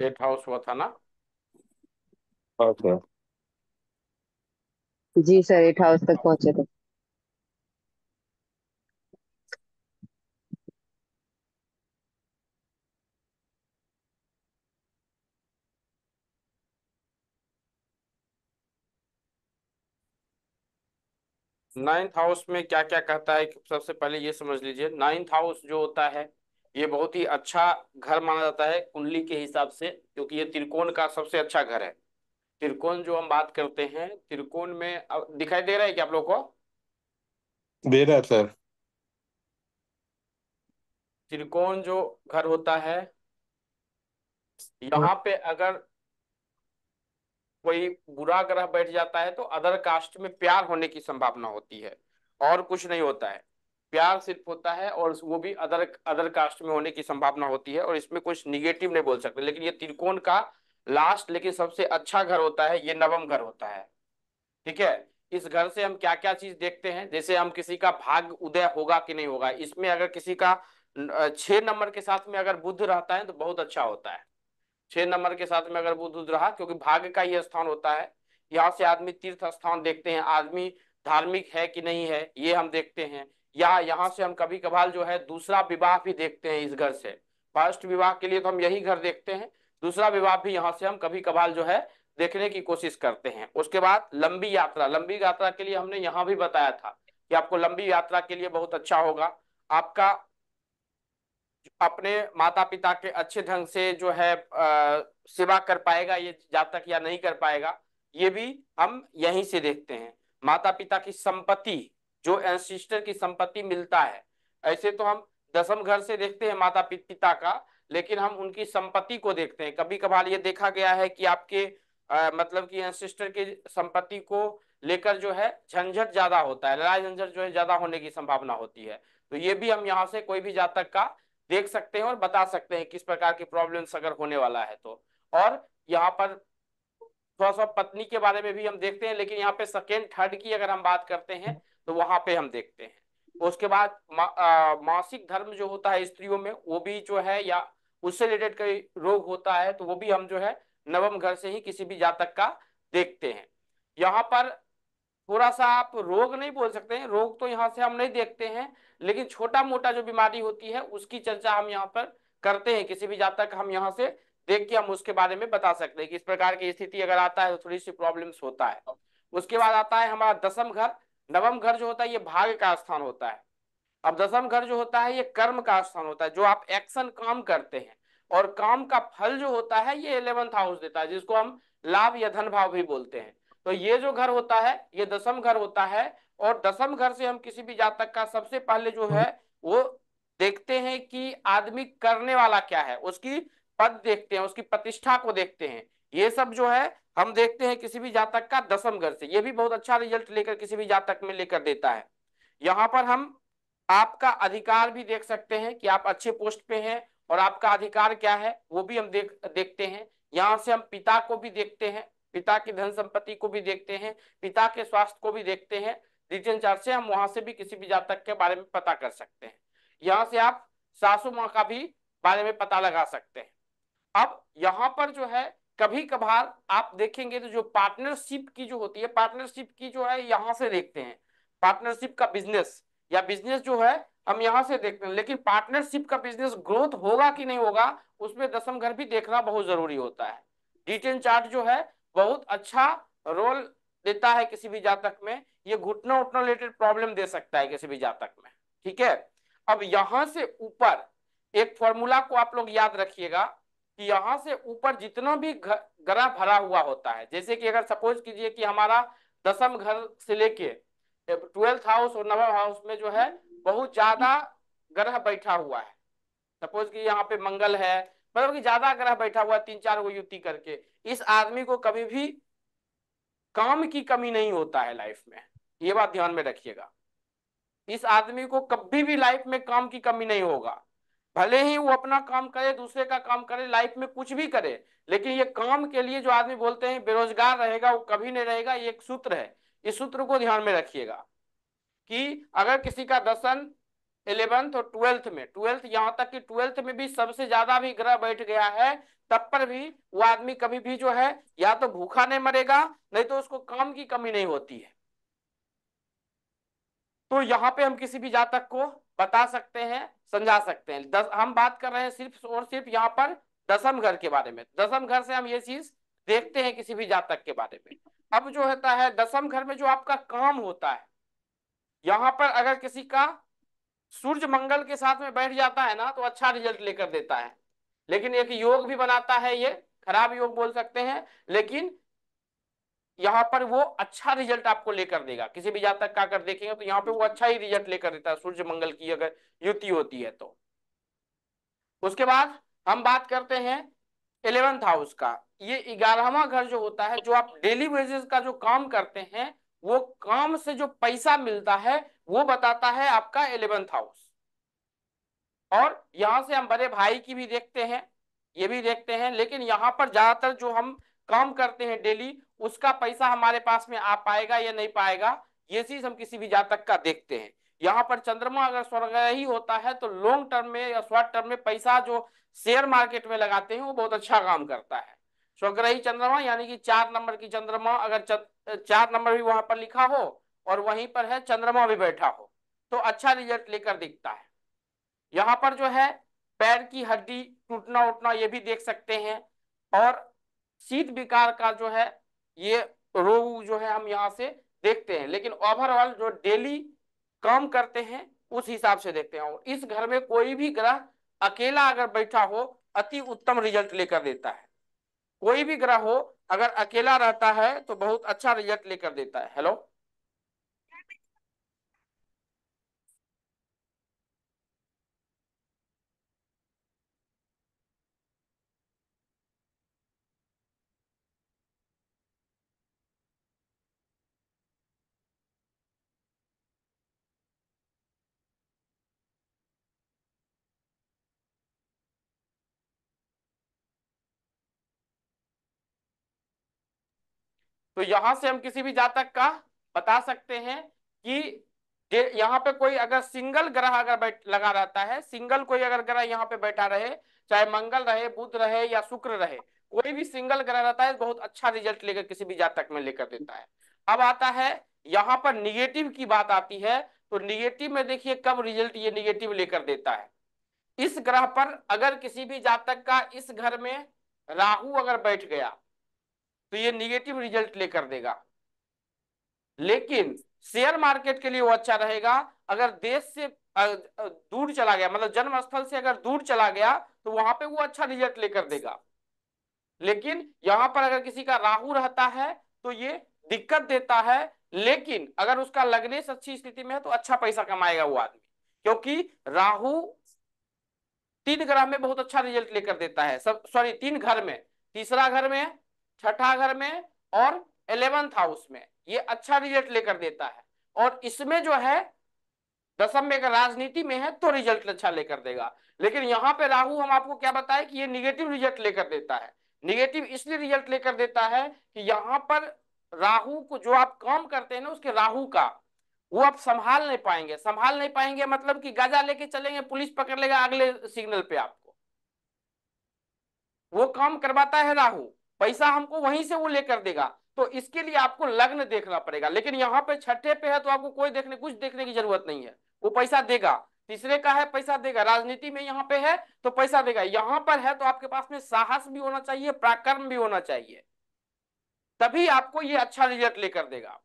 Eight house हुआ था ना। ओके। जी सर, 8 हाउस तक पहुंचे थे। 9th हाउस में क्या क्या कहता है कि सबसे पहले ये समझ लीजिए, 9th हाउस जो होता है ये बहुत ही अच्छा घर माना जाता है कुंडली के हिसाब से, क्योंकि ये त्रिकोण का सबसे अच्छा घर है। त्रिकोण जो हम बात करते हैं, त्रिकोण में दिखाई दे रहा है कि आप लोग को? दे रहा है सर। त्रिकोण जो घर होता है, यहाँ पे अगर कोई बुरा ग्रह बैठ जाता है तो अदर कास्ट में प्यार होने की संभावना होती है, और कुछ नहीं होता है। प्यार सिर्फ होता है, और वो भी अदर अदर कास्ट में होने की संभावना होती है, और इसमें कुछ निगेटिव नहीं बोल सकते। लेकिन ये त्रिकोण का लास्ट लेकिन सबसे अच्छा घर होता है, ये नवम घर होता है। ठीक है। इस घर से हम क्या क्या चीज देखते हैं, जैसे हम किसी का भाग्य उदय होगा कि नहीं होगा, इसमें अगर किसी का 6 नंबर के साथ में अगर बुध रहता है तो बहुत अच्छा होता है। 6 नंबर के साथ में अगर बुध उध रहा, क्योंकि भाग्य का ये स्थान होता है। यहाँ से आदमी तीर्थ स्थान देखते हैं, आदमी धार्मिक है कि नहीं है ये हम देखते हैं। या यहाँ से हम कभी कभार जो है दूसरा विवाह भी देखते हैं इस घर से। फर्स्ट विवाह के लिए तो हम यही घर देखते हैं, दूसरा विवाह भी यहाँ से हम कभी कभार जो है देखने की कोशिश करते हैं। उसके बाद लंबी यात्रा, लंबी यात्रा के लिए हमने यहाँ भी बताया था कि आपको लंबी यात्रा के लिए बहुत अच्छा होगा। आपका अपने माता पिता के अच्छे ढंग से जो है सेवा कर पाएगा ये जातक, या नहीं कर पाएगा, ये भी हम यहीं से देखते हैं। माता पिता की संपत्ति, जो एंसिस्टर की संपत्ति मिलता है, ऐसे तो हम दसम घर से देखते हैं माता पिता का, लेकिन हम उनकी संपत्ति को देखते हैं। कभी कभार ये देखा गया है कि आपके मतलब कि एंसिस्टर की संपत्ति को लेकर जो है झंझट ज्यादा होता है, लड़ाई झंझट जो है ज्यादा होने की संभावना होती है। तो ये भी हम यहाँ से कोई भी जातक का देख सकते हैं और बता सकते हैं किस प्रकार की प्रॉब्लम्स अगर होने वाला है तो। और यहाँ पर थोड़ा सा पत्नी के बारे में भी हम देखते हैं, लेकिन यहाँ पे सेकेंड थर्ड की अगर हम बात करते हैं तो वहां पे हम देखते हैं। उसके बाद मासिक धर्म जो होता है स्त्रियों में, वो भी जो है या उससे रिलेटेड कोई रोग होता है तो वो भी हम जो है नवम घर से ही किसी भी जातक का देखते हैं। यहाँ पर थोड़ा सा आप रोग नहीं बोल सकते हैं, रोग तो यहाँ से हम नहीं देखते हैं, लेकिन छोटा मोटा जो बीमारी होती है उसकी चर्चा हम यहाँ पर करते हैं। किसी भी जातक हम यहाँ से देख के हम उसके बारे में बता सकते हैं कि इस प्रकार की स्थिति अगर आता है तो थोड़ी सी प्रॉब्लम्स होता है। उसके बाद आता है हमारा दसम घर। नवम घर जो होता है ये भाग्य का स्थान होता है। अब दसम घर जो होता है ये कर्म का स्थान होता है, जो आप एक्शन काम करते हैं, और काम का फल जो होता है ये 11th हाउस देता है, जिसको हम लाभ या धन भाव भी बोलते हैं। तो ये जो घर होता है ये दसम घर होता है। और दसम घर से हम किसी भी जातक का सबसे पहले जो है वो देखते हैं कि आदमी करने वाला क्या है, उसकी पद देखते हैं, उसकी प्रतिष्ठा को देखते हैं। ये सब जो है हम देखते हैं किसी भी जातक का दसम घर से। ये भी बहुत अच्छा रिजल्ट लेकर किसी भी जातक में लेकर देता है। यहाँ पर हम आपका अधिकार भी देख सकते हैं कि आप अच्छे पोस्ट पे हैं और आपका अधिकार क्या है वो भी हम देखते हैं। यहाँ से हम पिता को भी देखते हैं, पिता की धन संपत्ति को भी देखते हैं, पिता के स्वास्थ्य को भी देखते हैं। रिटर्न चार्ट से हम वहां से भी किसी भी जातक के बारे में पता कर सकते हैं। यहाँ से आप सासू माँ का भी बारे में पता लगा सकते हैं। अब यहाँ पर जो है कभी कभार आप देखेंगे तो जो पार्टनरशिप की जो होती है, पार्टनरशिप की जो है यहाँ से देखते हैं। पार्टनरशिप का बिजनेस या बिजनेस जो है हम यहाँ से देखते हैं, लेकिन पार्टनरशिप का बिजनेस ग्रोथ होगा कि नहीं होगा उसमें दसम घर भी देखना बहुत जरूरी होता है। डिटेन चार्ट जो है बहुत अच्छा रोल देता है किसी भी जातक में। ये घुटना उठना रिलेटेड प्रॉब्लम दे सकता है किसी भी जातक में। ठीक है। अब यहां से ऊपर एक फॉर्मूला को आप लोग याद रखिएगा कि यहां से ऊपर जितना भी ग्रह भरा हुआ होता है, जैसे कि अगर सपोज कीजिए कि हमारा दसम घर से लेके 12th हाउस और नवम हाउस में जो है बहुत ज्यादा ग्रह बैठा हुआ है। सपोज कि यहाँ पे मंगल है, मतलब कि ज्यादा ग्रह बैठा हुआ है 3-4 गो युति करके, इस आदमी को कभी भी काम की कमी नहीं होता है लाइफ में। ये बात ध्यान में रखिएगा। इस आदमी को कभी भी लाइफ में काम की कमी नहीं होगा। भले ही वो अपना काम करे, दूसरे का काम करे, लाइफ में कुछ भी करे, लेकिन ये काम के लिए जो आदमी बोलते हैं बेरोजगार रहेगा वो कभी नहीं रहेगा। ये एक सूत्र है, इस सूत्र को ध्यान में रखिएगा कि अगर किसी का दसन 11th और 12th में, 12th यहाँ तक कि 12th में भी सबसे ज्यादा भी ग्रह बैठ गया है, तब पर भी वो आदमी कभी भी जो है या तो भूखा नहीं मरेगा, नहीं तो उसको काम की कमी नहीं होती है। तो यहाँ पे हम किसी भी जातक को बता सकते हैं, समझा सकते हैं। हम बात कर रहे हैं सिर्फ और सिर्फ यहाँ पर दसम घर के बारे में। दसम घर से हम ये चीज देखते हैं किसी भी जातक के बारे में। अब जो होता है दसम घर में जो आपका काम होता है, यहाँ पर अगर किसी का सूर्य मंगल के साथ में बैठ जाता है ना तो अच्छा रिजल्ट लेकर देता है। लेकिन एक योग भी बनाता है, ये खराब योग बोल सकते हैं, लेकिन यहाँ पर वो अच्छा रिजल्ट आपको लेकर देगा। किसी भी जातक का अगर देखेंगे तो यहाँ पे वो अच्छा ही रिजल्ट लेकर देता है, सूर्य मंगल की अगर युति होती है तो। उसके बाद हम बात करते हैं 11th हाउस का। ये 11वां घर जो होता है, जो आप डेली बेसिस का जो काम करते हैं, वो काम से जो पैसा मिलता है वो बताता है आपका 11th हाउस। और यहां से हम बड़े भाई की भी देखते हैं, ये भी देखते हैं, लेकिन यहाँ पर ज्यादातर जो हम काम करते हैं डेली, उसका पैसा हमारे पास में आ पाएगा या नहीं पाएगा, ये चीज हम किसी भी जातक का देखते हैं। यहाँ पर चंद्रमा अगर स्वर्गही होता है तो लॉन्ग टर्म में या शॉर्ट टर्म में पैसा जो शेयर मार्केट में लगाते हैं वो बहुत अच्छा काम करता है। स्वग्रही चंद्रमा यानी कि 4 नंबर की चंद्रमा, अगर 4 नंबर भी वहां पर लिखा हो और वहीं पर है चंद्रमा भी बैठा हो तो अच्छा रिजल्ट लेकर दिखता है। यहाँ पर जो है पैर की हड्डी टूटना उठना ये भी देख सकते हैं, और शीत विकार का जो है ये रोग जो है हम यहाँ से देखते हैं। लेकिन ओवरऑल जो डेली काम करते हैं उस हिसाब से देखते हैं। और इस घर में कोई भी ग्रह अकेला अगर बैठा हो अति उत्तम रिजल्ट लेकर देता है। कोई भी ग्रह हो अगर अकेला रहता है तो बहुत अच्छा रिजल्ट लेकर देता है। हेलो, तो यहां से हम किसी भी जातक का बता सकते हैं कि यहाँ पे कोई अगर सिंगल ग्रह अगर बैठ लगा रहता है, सिंगल कोई अगर ग्रह यहाँ पे बैठा रहे, चाहे मंगल रहे, बुध रहे या शुक्र रहे, कोई भी सिंगल ग्रह रहता है बहुत अच्छा रिजल्ट लेकर किसी भी जातक में लेकर देता है। अब आता है यहाँ पर निगेटिव की बात आती है, तो निगेटिव में देखिए कब रिजल्ट ये निगेटिव लेकर देता है। इस ग्रह पर अगर किसी भी जातक का इस घर में राहु अगर बैठ गया तो ये निगेटिव रिजल्ट लेकर देगा। लेकिन शेयर मार्केट के लिए वो अच्छा रहेगा। अगर देश से दूर चला गया, मतलब जन्म स्थल से अगर दूर चला गया तो वहां पे वो अच्छा रिजल्ट लेकर देगा। लेकिन यहां पर अगर किसी का राहु रहता है तो ये दिक्कत देता है। लेकिन अगर उसका लग्नेश अच्छी स्थिति में है तो अच्छा पैसा कमाएगा वो आदमी, क्योंकि राहु 3 ग्रह में बहुत अच्छा रिजल्ट लेकर देता है। सब सॉरी 3 घर में, तीसरा घर में, छठा घर में और 11th हाउस में ये अच्छा रिजल्ट लेकर देता है। और इसमें जो है दसम में अगर राजनीति में है तो रिजल्ट अच्छा लेकर देगा। लेकिन यहाँ पे राहु हम आपको क्या बताए कि ये निगेटिव रिजल्ट लेकर देता है। निगेटिव इसलिए रिजल्ट लेकर देता है कि यहाँ पर राहु को जो आप काम करते हैं ना उसके राहु का वो आप संभाल नहीं पाएंगे। संभाल नहीं पाएंगे मतलब कि गाजा लेके चलेंगे, पुलिस पकड़ लेगा अगले सिग्नल पे आपको। वो काम करवाता है राहु, पैसा हमको वहीं से वो लेकर देगा। तो इसके लिए आपको लग्न देखना पड़ेगा। लेकिन यहाँ पे छठे पे है तो आपको कुछ देखने की जरूरत नहीं है, वो पैसा देगा। तीसरे का है पैसा देगा, राजनीति में यहाँ पे है तो पैसा देगा। यहाँ पर है तो आपके पास में साहस भी होना चाहिए, पराक्रम भी होना चाहिए, तभी आपको ये अच्छा रिजल्ट लेकर देगा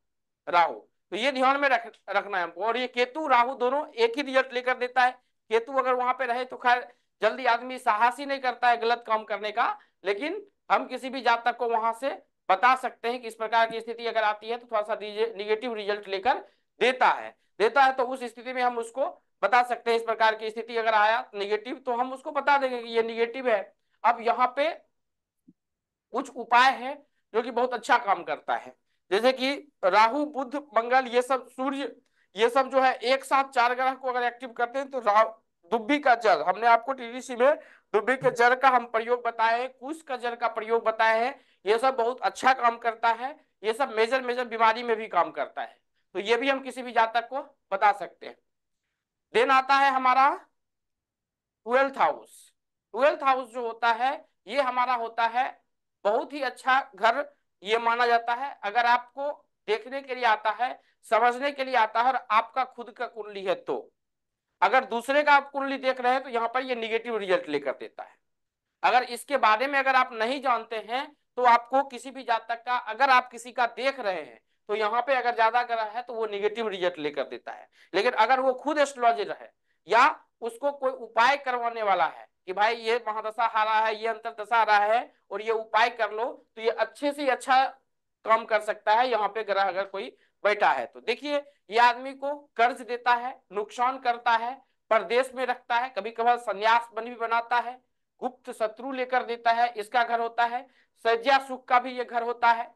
राहु। तो ये ध्यान में रखना है हमको। और ये केतु राहु दोनों एक ही रिजल्ट लेकर देता है। केतु अगर वहां पे रहे तो खैर जल्दी आदमी साहस ही नहीं करता है गलत काम करने का। लेकिन हम किसी भी जातक को वहां से बता सकते हैं कि इस प्रकार की स्थिति अगर आती है तो थोड़ा सा निगेटिव रिजल्ट लेकर देता है तो उस स्थिति में हम उसको बता सकते हैं। इस प्रकार की स्थिति अगर आया निगेटिव तो हम उसको बता देंगे कि ये निगेटिव है। अब यहाँ पे कुछ उपाय है जो कि बहुत अच्छा काम करता है, जैसे कि राहु बुध मंगल ये सब सूर्य ये सब जो है एक साथ 4 ग्रह को अगर एक्टिव करते हैं तो दुब्बी का जल, हमने आपको टीडीसी में दुब्बी के जल का हम प्रयोग बताए हैं, कुश का जल का प्रयोग बताए हैं। ये सब बहुत अच्छा काम करता है। ये सब मेजर मेजर बीमारी में भी काम करता है। तो ये भी हम किसी भी जातक को बता सकते हैं। देन आता है हमारा 12th हाउस। 12th हाउस जो होता है ये हमारा होता है बहुत ही अच्छा घर ये माना जाता है। अगर आपको देखने के लिए आता है, समझने के लिए आता है और आपका खुद का कुंडली है तो, अगर दूसरे का आप कुंडली देख रहे हैं तो यहाँ पर ये निगेटिव रिजल्ट लेकर देता है। अगर इसके बारे में अगर आप नहीं जानते हैं तो आपको किसी भी जातक का अगर आप किसी का देख रहे हैं तो यहाँ पे अगर ज्यादा ग्रह है तो वो निगेटिव रिजल्ट लेकर देता है। लेकिन अगर वो खुद एस्ट्रोलॉजर है या उसको कोई उपाय करवाने वाला है कि भाई ये महादशा आ रहा है, ये अंतरदशा आ रहा है और ये उपाय कर लो, तो ये अच्छे से अच्छा काम कर सकता है यहाँ पे ग्रह अगर कोई बैठा है तो। देखिए ये आदमी को कर्ज देता है, नुकसान करता है, परदेश में रखता है, कभी कभार संन्यास बन भी बनाता है, गुप्त शत्रु लेकर देता है, इसका घर होता है। सज्जा सुख का भी ये घर होता है।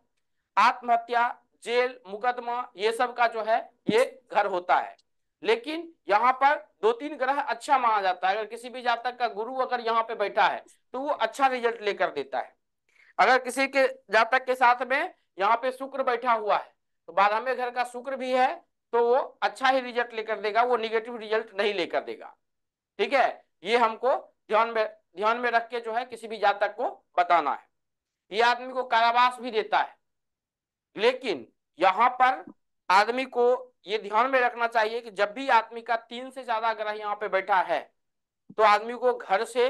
आत्महत्या, जेल, मुकदमा ये सब का जो है ये घर होता है। लेकिन यहाँ पर दो तीन ग्रह अच्छा माना जाता है। अगर किसी भी जातक का गुरु अगर यहाँ पे बैठा है तो वो अच्छा रिजल्ट लेकर देता है। अगर किसी के जातक के साथ में यहाँ पे शुक्र बैठा हुआ है तो 12वें घर का शुक्र भी है तो वो अच्छा ही रिजल्ट लेकर देगा, वो निगेटिव रिजल्ट नहीं लेकर देगा। ठीक है, ये हमको ध्यान में रख के जो है किसी भी जातक को बताना है। ये आदमी को कारावास भी देता है। लेकिन यहाँ पर आदमी को ये ध्यान में रखना चाहिए कि जब भी आदमी का 3 से ज्यादा ग्रह यहाँ पे बैठा है तो आदमी को घर से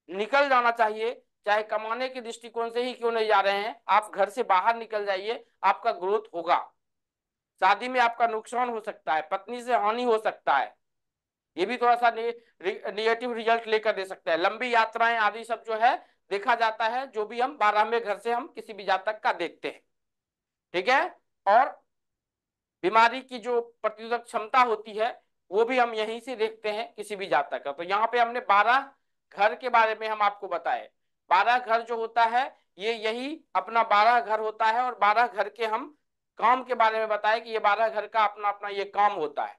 निकल जाना चाहिए। चाहे कमाने के दृष्टिकोण से ही क्यों नहीं जा रहे हैं, आप घर से बाहर निकल जाइए, आपका ग्रोथ होगा। शादी में आपका नुकसान हो सकता है, पत्नी से हानि हो सकता है, ये भी थोड़ा सा निगेटिव रिजल्ट लेकर दे सकता है। लंबी यात्राएं आदि सब जो है देखा जाता है, जो भी हम 12वें घर से हम किसी भी जातक का देखते हैं। ठीक है, और बीमारी की जो प्रतिरोधक क्षमता होती है वो भी हम यहीं से देखते हैं किसी भी जातक का। तो यहाँ पे हमने 12 घर के बारे में हम आपको बताए। 12 घर जो होता है ये यही अपना 12 घर होता है और 12 घर के हम काम के बारे में बताए कि ये 12 घर का अपना अपना ये काम होता है।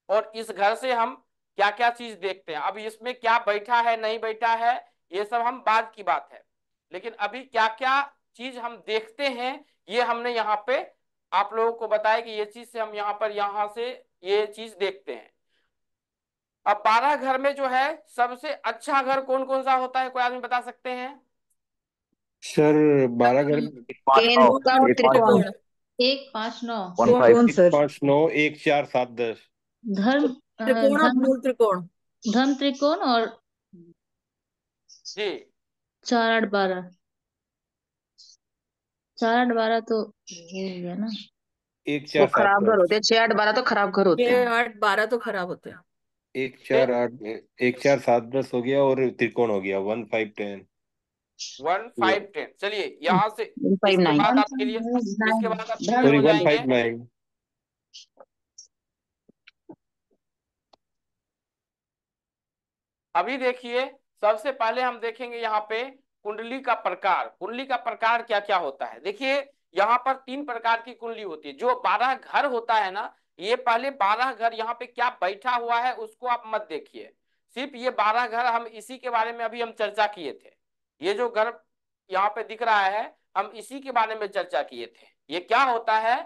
और इस घर से हम क्या क्या चीज देखते हैं, अब इसमें क्या बैठा है नहीं बैठा है ये सब हम बाद की बात है। लेकिन अभी क्या क्या चीज हम देखते हैं ये हमने यहाँ पे आप लोगों को बताया कि ये चीज से हम यहाँ से ये चीज देखते हैं। अब 12 घर में जो है सबसे अच्छा घर कौन कौन सा होता है, कोई आदमी बता सकते हैं? सर 12 घर पाँच नौ केंद्र और एक पाँच त्रिकोण। 1 5 9। 1 5 कौन सर? 5 9 1 4 7 10। धर्म त्रिकोण और धर्म मूल त्रिकोण। धर्म त्रिकोण और जी 4 8 12। 4 8 12 तो हो गया ना। 1 वो 4 7 खराब घर 10। होते हैं, 6 8 12 तो खराब घर होते हैं। 6 8 12 तो खराब होते हैं। 1 4 8 1 4 7 10 हो गया और त्रिकोण हो गया 1 5 10। 1 5 10। चलिए यहाँ से 5 इसके 9। बाद आप क्लियर, इसके बाद आप क्लियर सॉरी हो 1 जाएंगे। 5 9। अभी देखिए सबसे पहले हम देखेंगे यहाँ पे कुंडली का प्रकार। कुंडली का प्रकार क्या क्या होता है, देखिए यहाँ पर 3 प्रकार की कुंडली होती है। जो 12 घर होता है ना, ये पहले 12 घर यहाँ पे क्या बैठा हुआ है उसको आप मत देखिए, सिर्फ ये 12 घर हम इसी के बारे में अभी हम चर्चा किए थे। ये जो घर यहाँ पे दिख रहा है हम इसी के बारे में चर्चा किए थे। ये क्या होता है,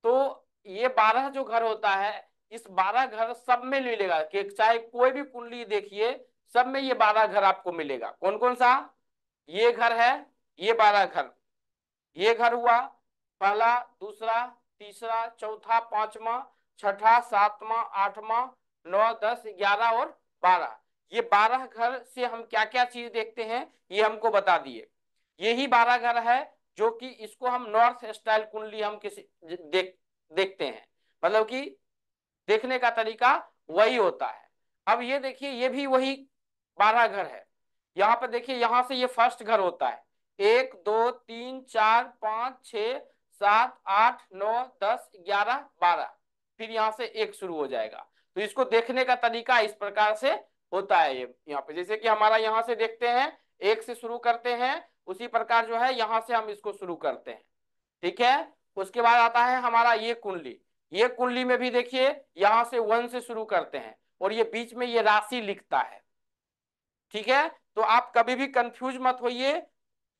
तो ये 12 जो घर होता है इस 12 घर सब में मिलेगा कि चाहे कोई भी कुंडली देखिए सब में ये 12 घर आपको मिलेगा। कौन कौन सा, ये घर है, ये 12 घर, ये घर हुआ पहला, दूसरा, तीसरा, चौथा, पांचवा, छठा, सातवां, आठवां, 9 10 11 और 12। ये 12 घर से हम क्या क्या चीज देखते हैं ये हमको बता दिए। यही 12 घर है जो कि इसको हम नॉर्थ स्टाइल कुंडली हम किसी देखते हैं, मतलब कि देखने का तरीका वही होता है। अब ये देखिए ये भी वही 12 घर है। यहाँ पे देखिए यहाँ से ये फर्स्ट घर होता है, 1 2 3 4 5 6 7 8 9 10 11 12, फिर यहाँ से 1 शुरू हो जाएगा। तो इसको देखने का तरीका इस प्रकार से होता है। ये यहाँ पे जैसे कि हमारा यहाँ से देखते हैं 1 से शुरू करते हैं, उसी प्रकार जो है यहाँ से हम इसको शुरू करते हैं। ठीक है, उसके बाद आता है हमारा ये कुंडली। ये कुंडली में भी देखिए यहाँ से 1 से शुरू करते हैं और ये बीच में ये राशि लिखता है। ठीक है, तो आप कभी भी कंफ्यूज मत होइए,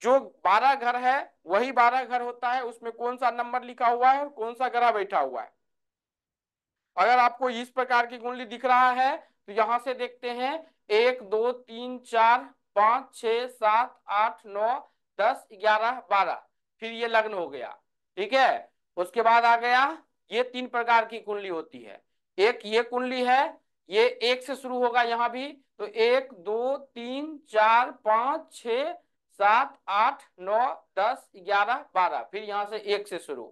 जो 12 घर है वही 12 घर होता है, उसमें कौन सा नंबर लिखा हुआ है और कौन सा ग्रह बैठा हुआ है। अगर आपको इस प्रकार की कुंडली दिख रहा है तो यहां से देखते हैं 1 2 3 4 5 6 7 8 9 10 11 12, फिर ये लग्न हो गया। ठीक है, उसके बाद आ गया, ये 3 प्रकार की कुंडली होती है। एक ये कुंडली है, ये 1 से शुरू होगा यहां भी, तो 1 2 3 4 5 6 7 8 9 10 11 12, फिर यहां से 1 से शुरू।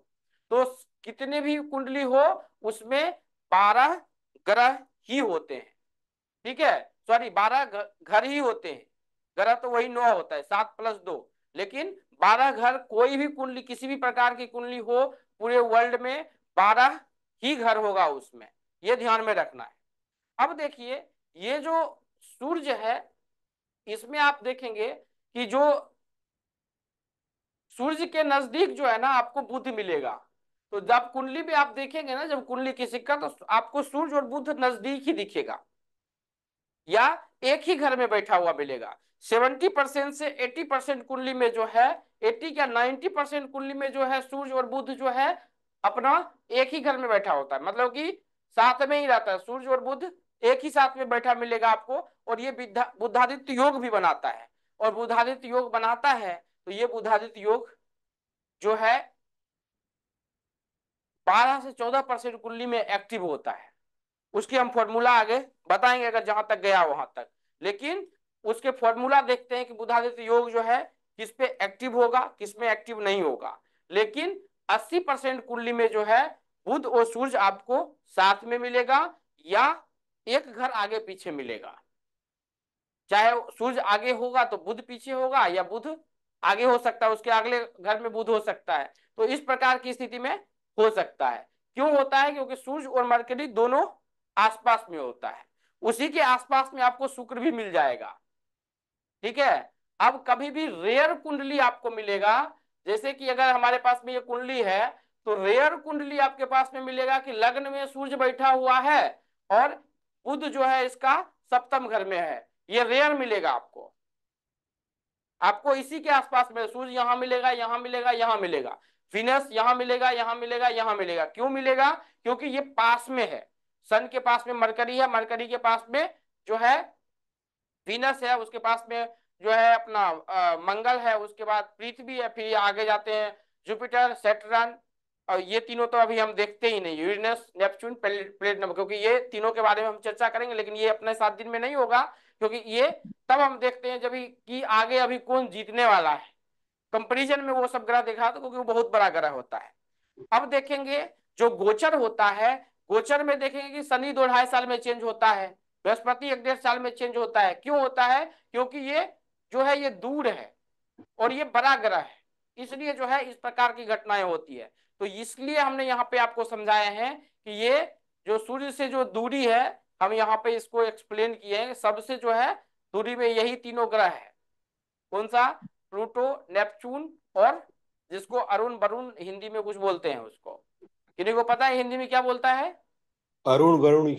तो कितने भी कुंडली हो उसमें 12 ग्रह ही होते हैं। ठीक है, सॉरी 12 घर ही होते हैं। ग्रह तो वही 9 होता है, 7 + 2, लेकिन 12 घर, कोई भी कुंडली, किसी भी प्रकार की कुंडली हो पूरे वर्ल्ड में 12 ही घर होगा उसमें, ये ध्यान में रखना है। अब देखिए, ये जो सूर्य है इसमें आप देखेंगे कि जो सूर्य के नजदीक जो है ना आपको बुध मिलेगा। तो जब कुंडली में आप देखेंगे ना, जब कुंडली किसी का, तो आपको सूर्य और बुध नजदीक ही दिखेगा या एक ही घर में बैठा हुआ मिलेगा। 70% से 80% कुंडली में जो है, 80 या 90% कुंडली में जो है सूर्य और बुध जो है अपना एक ही घर में बैठा होता है, मतलब कि साथ में ही रहता है। सूर्य और बुध एक ही साथ में बैठा मिलेगा आपको, और ये बुधादित्य योग भी बनाता है। और बुधादित्य योग बनाता है तो ये बुधादित्य योग जो है 12 से 14% कुंडली में एक्टिव होता है। उसकी हम फॉर्मूला आगे बताएंगे अगर जहां तक गया वहां तक, लेकिन उसके फॉर्मूला देखते हैं कि बुधादित्य योग जो है किस पे एक्टिव होगा, किस में एक्टिव नहीं होगा। लेकिन 80% कुंडली में जो है बुध और सूर्य आपको साथ में मिलेगा या एक घर आगे पीछे मिलेगा। चाहे सूर्य आगे होगा तो बुध पीछे होगा, या बुध आगे हो सकता है, उसके अगले घर में बुध हो सकता है। तो इस प्रकार की स्थिति में हो सकता है। क्यों होता है? क्योंकि सूर्य और मरकरी दोनों आसपास में होता है। उसी के आसपास में आपको शुक्र भी मिल जाएगा। ठीक है, अब कभी भी रेयर कुंडली आपको मिलेगा, जैसे कि अगर हमारे पास में ये कुंडली है तो रेयर कुंडली आपके पास में मिलेगा कि लग्न में सूर्य बैठा हुआ है और बुध जो है इसका सप्तम घर में है। ये रेयर मिलेगा आपको। आपको इसी के आसपास में सूर्य यहां मिलेगा, यहां मिलेगा, यहां मिलेगा, विनस यहां मिलेगा, यहां मिलेगा, यहां मिलेगा। क्यों मिलेगा? क्योंकि ये पास में है। सन के पास में मरकरी है, मरकरी के पास में जो है वीनस है, उसके पास में जो है अपना मंगल है, उसके बाद पृथ्वी है, फिर आगे जाते हैं जुपिटर, सैटर्न, और ये तीनों तो अभी हम देखते ही नहीं, यूरेनस, नेपच्यून, प्लेटिनम, क्योंकि ये तीनों के बारे में हम चर्चा करेंगे, लेकिन ये अपने 7 दिन में नहीं होगा, क्योंकि ये तब हम देखते हैं जब कि आगे अभी कौन जीतने वाला है। कंपेरिजन में वो सब ग्रह देखा था, क्योंकि वो बहुत बड़ा ग्रह होता है। अब देखेंगे जो गोचर होता है, गोचर में देखेंगे कि शनि 2-2.5 साल में चेंज होता है, बृहस्पति 1-1.5 साल में चेंज होता है। क्यों होता है? क्योंकि ये जो है ये दूर है और ये बड़ा ग्रह है, इसलिए जो है इस प्रकार की घटनाएं होती है। तो इसलिए हमने यहाँ पे आपको समझाया है कि ये जो सूर्य से जो दूरी है, हम यहाँ पे इसको एक्सप्लेन किए हैं। सबसे जो है दूरी में यही तीनों ग्रह है। कौन सा? प्लूटो, नेपच्यून, और जिसको अरुण वरुण हिंदी में कुछ बोलते हैं उसको। किन्हीं को पता है हिंदी में क्या बोलता है? अरुण वरुण,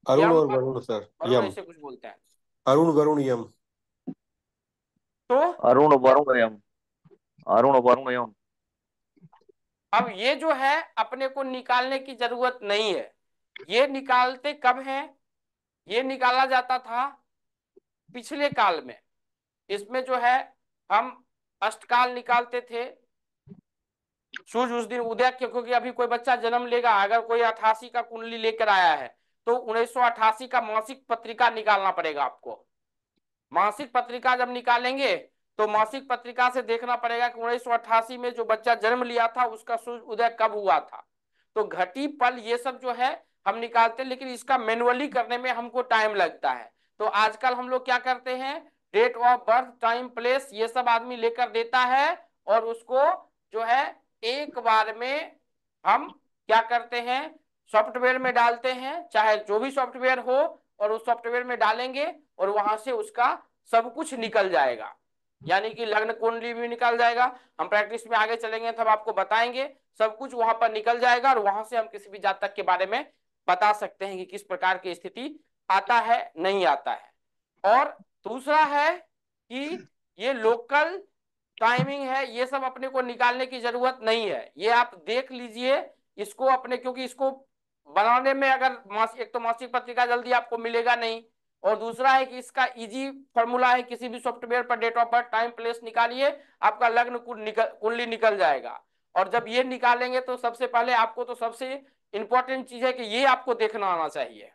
अरुण यम, और वरुण सर, वरुण यम, ऐसे कुछ बोलते हैं। अरुण वरुण यम। तो अरुण वरुण यम, अरुण वरुण यम। अब ये जो है अपने को निकालने की जरूरत नहीं है। ये निकालते कब है? ये निकाला जाता था पिछले काल में। इसमें जो है हम अष्टकाल निकालते थे। सूर्य उस दिन उदय, क्योंकि अभी कोई बच्चा जन्म लेगा, अगर कोई 88 का कुंडली लेकर आया है तो 1988 का मासिक पत्रिका निकालना पड़ेगा आपको। मासिक पत्रिका जब निकालेंगे तो मासिक पत्रिका से देखना पड़ेगा कि 1988 में जो बच्चा जन्म लिया था उसका सूर्य उदय कब हुआ था। तो घटी पल ये सब जो है हम निकालते हैं, लेकिन इसका मैनुअली करने में हमको टाइम लगता है। तो आजकल हम लोग क्या करते हैं, date of birth, time, place, ये सब आदमी लेकर देता है और उसको जो है एक बार में हम क्या करते हैं, सॉफ्टवेयर में डालते हैं, चाहे जो भी सॉफ्टवेयर हो, और उस सॉफ्टवेयर में डालेंगे और वहां से उसका सब कुछ निकल जाएगा। यानी कि लग्न कुंडली भी निकल जाएगा। हम प्रैक्टिस में आगे चलेंगे तब आपको बताएंगे, सब कुछ वहां पर निकल जाएगा और वहां से हम किसी भी जातक के बारे में बता सकते हैं कि किस प्रकार की स्थिति आता है, नहीं आता है। और दूसरा है कि ये लोकल टाइमिंग है, ये सब अपने को निकालने की जरूरत नहीं है। ये आप देख लीजिए इसको अपने, क्योंकि इसको बनाने में अगर एक तो मासिक पत्रिका जल्दी आपको मिलेगा नहीं, और दूसरा है कि इसका इजी फॉर्मूला है, किसी भी सॉफ्टवेयर पर date of birth time place निकालिए, आपका लग्न कुंडली निकल जाएगा। और जब ये निकालेंगे तो सबसे पहले आपको तो सबसे इंपॉर्टेंट चीज है कि ये आपको देखना आना चाहिए,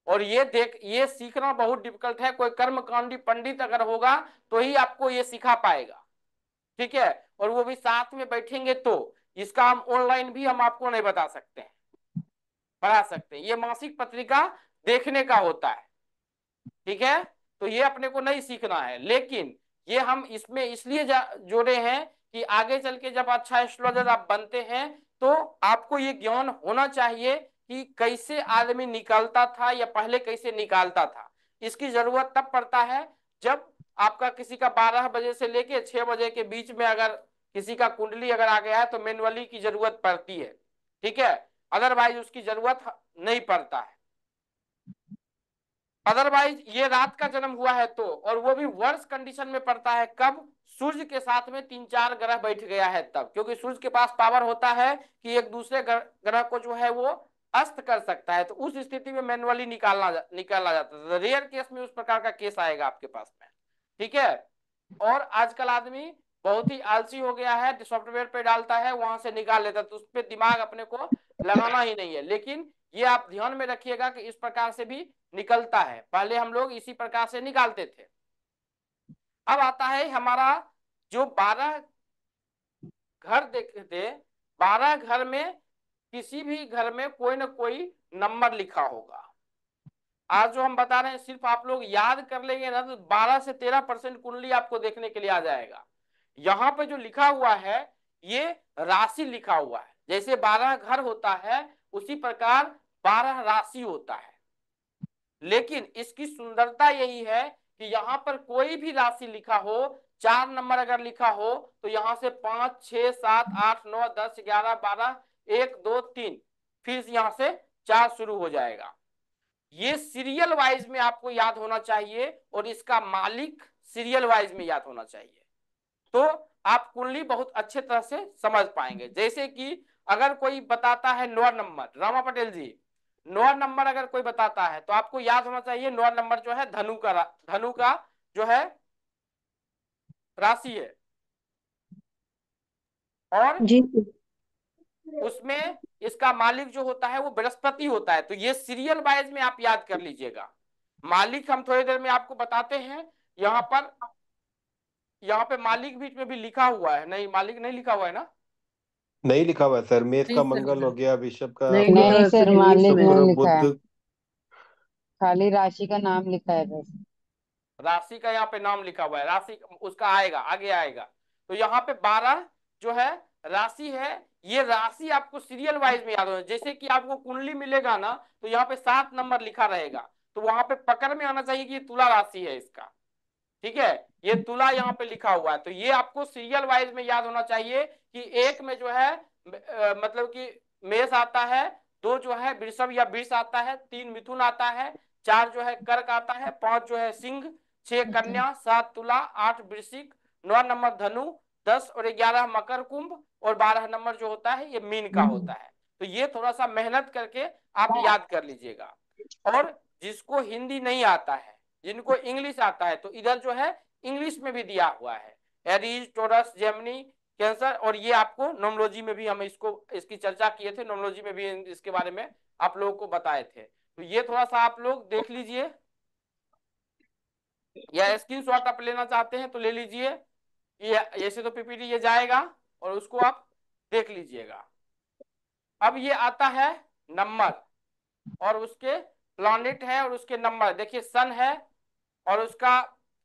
और ये सीखना बहुत डिफिकल्ट है। कोई कर्मकांडी पंडित अगर होगा तो ही आपको ये सिखा पाएगा, ठीक है, और वो भी साथ में बैठेंगे तो। इसका हम ऑनलाइन भी हम आपको नहीं बता सकते हैं, पढ़ा सकते हैं, ये मासिक पत्रिका देखने का होता है, ठीक है। तो ये अपने को नहीं सीखना है, लेकिन ये हम इसमें इसलिए जोड़े हैं कि आगे चल के जब अच्छा एस्ट्रोलॉजर आप बनते हैं तो आपको ये ज्ञान होना चाहिए कि कैसे आदमी निकालता था या पहले कैसे निकालता था। इसकी जरूरत तब पड़ता है जब आपका किसी का 12 बजे से लेके 6 बजे के बीच में अगर किसी का कुंडली अगर आ गया है तो मैनुअली की जरूरत पड़ती है, ठीक है, अदरवाइज उसकी जरूरत नहीं पड़ता है। अदरवाइज ये रात का जन्म हुआ है तो, और वो भी वर्ष कंडीशन में पड़ता है कब, सूर्य के साथ में 3-4 ग्रह बैठ गया है तब, क्योंकि सूर्य के पास पावर होता है कि एक दूसरे ग्रह को जो है वो अस्त कर सकता है, तो उस स्थिति में मैनुअली निकाला जाता है। रेयर केस में उस प्रकार का केस आएगा आपके पास में, ठीक है। और आजकल आदमी बहुत ही आलसी हो गया है, सॉफ्टवेयर पे डालता है वहां से निकाल लेता है, तो उस पर दिमाग अपने को लगाना ही नहीं है। लेकिन ये आप ध्यान में रखिएगा कि इस प्रकार से भी निकलता है, पहले हम लोग इसी प्रकार से निकालते थे। अब आता है हमारा जो 12 घर देखते थे, 12 घर में किसी भी घर में कोई ना कोई नंबर लिखा होगा। आज जो हम बता रहे हैं सिर्फ आप लोग याद कर लेंगे ना तो 12 से 13% कुंडली आपको देखने के लिए आ जाएगा। यहाँ पे जो लिखा हुआ है ये राशि लिखा हुआ है, जैसे 12 घर होता है उसी प्रकार 12 राशि होता है। लेकिन इसकी सुंदरता यही है कि यहाँ पर कोई भी राशि लिखा हो, 4 नंबर अगर लिखा हो तो यहाँ से 5, 6, 7, 8, 9, 10, 11, 12, 1, 2, 3, फिर यहाँ से 4 शुरू हो जाएगा। ये सीरियल वाइज में आपको याद होना चाहिए और इसका मालिक सीरियल वाइज में याद होना चाहिए, तो आप कुंडली बहुत अच्छे तरह से समझ पाएंगे। जैसे कि अगर कोई बताता है 9 नंबर, रामा पटेल जी 9 नंबर अगर कोई बताता है तो आपको याद होना चाहिए 9 नंबर जो है धनु का जो है राशि है, और जी। उसमें इसका मालिक जो होता है वो बृहस्पति होता है। तो ये सीरियल वाइज में आप याद कर लीजिएगा। मालिक हम थोड़ी देर में आपको बताते हैं। यहाँ पे मालिक बीच में भी लिखा हुआ है, नहीं मालिक नहीं लिखा हुआ है ना, नहीं लिखा हुआ है सर, मेष नहीं का सर, मंगल हो गया, विषभ का नहीं आपका नहीं सर, मालिक इसमें शुक्र नहीं लिखा है, बुध। खाली राशि का नाम लिखा है बस। राशि का यहाँ पे नाम लिखा हुआ है, राशि उसका आएगा आगे आएगा। तो यहाँ पे 12 जो है राशि है, ये राशि आपको सीरियल वाइज में याद होना। जैसे कि आपको कुंडली मिलेगा ना तो यहाँ पे 7 नंबर लिखा रहेगा, तो वहां पे पकड़ में आना चाहिए कि ये तुला राशि है इसका, ठीक है, ये तुला यहाँ पे लिखा हुआ है। तो ये आपको सीरियल वाइज में याद होना चाहिए कि एक में जो है मतलब कि मेष आता है, 2 जो है वृषभ या वृष आता है, 3 मिथुन आता है, 4 जो है कर्क आता है, 5 जो है सिंह, 6 कन्या, 7 तुला, 8 वृश्चिक, 9 नंबर धनु, 10 और 11 मकर कुंभ, और 12 नंबर जो होता है ये मीन का होता है। तो ये थोड़ा सा मेहनत करके आप याद कर लीजिएगा। और जिसको हिंदी नहीं आता है, जिनको इंग्लिश आता है, तो इधर जो है इंग्लिश में भी दिया हुआ है, एरीज, टोरस, जेमिनी, कैंसर। और ये आपको नोमोलॉजी में भी हम इसकी चर्चा किए थे, नोमोलॉजी में भी इसके बारे में आप लोगों को बताए थे। तो ये थोड़ा सा आप लोग देख लीजिए, या स्क्रीन शॉट आप लेना चाहते हैं तो ले लीजिए, ये ऐसे तो पीपीटी ये जाएगा और उसको आप देख लीजिएगा। अब ये आता है नंबर और उसके प्लैनेट है और उसके नंबर। देखिए सन है और उसका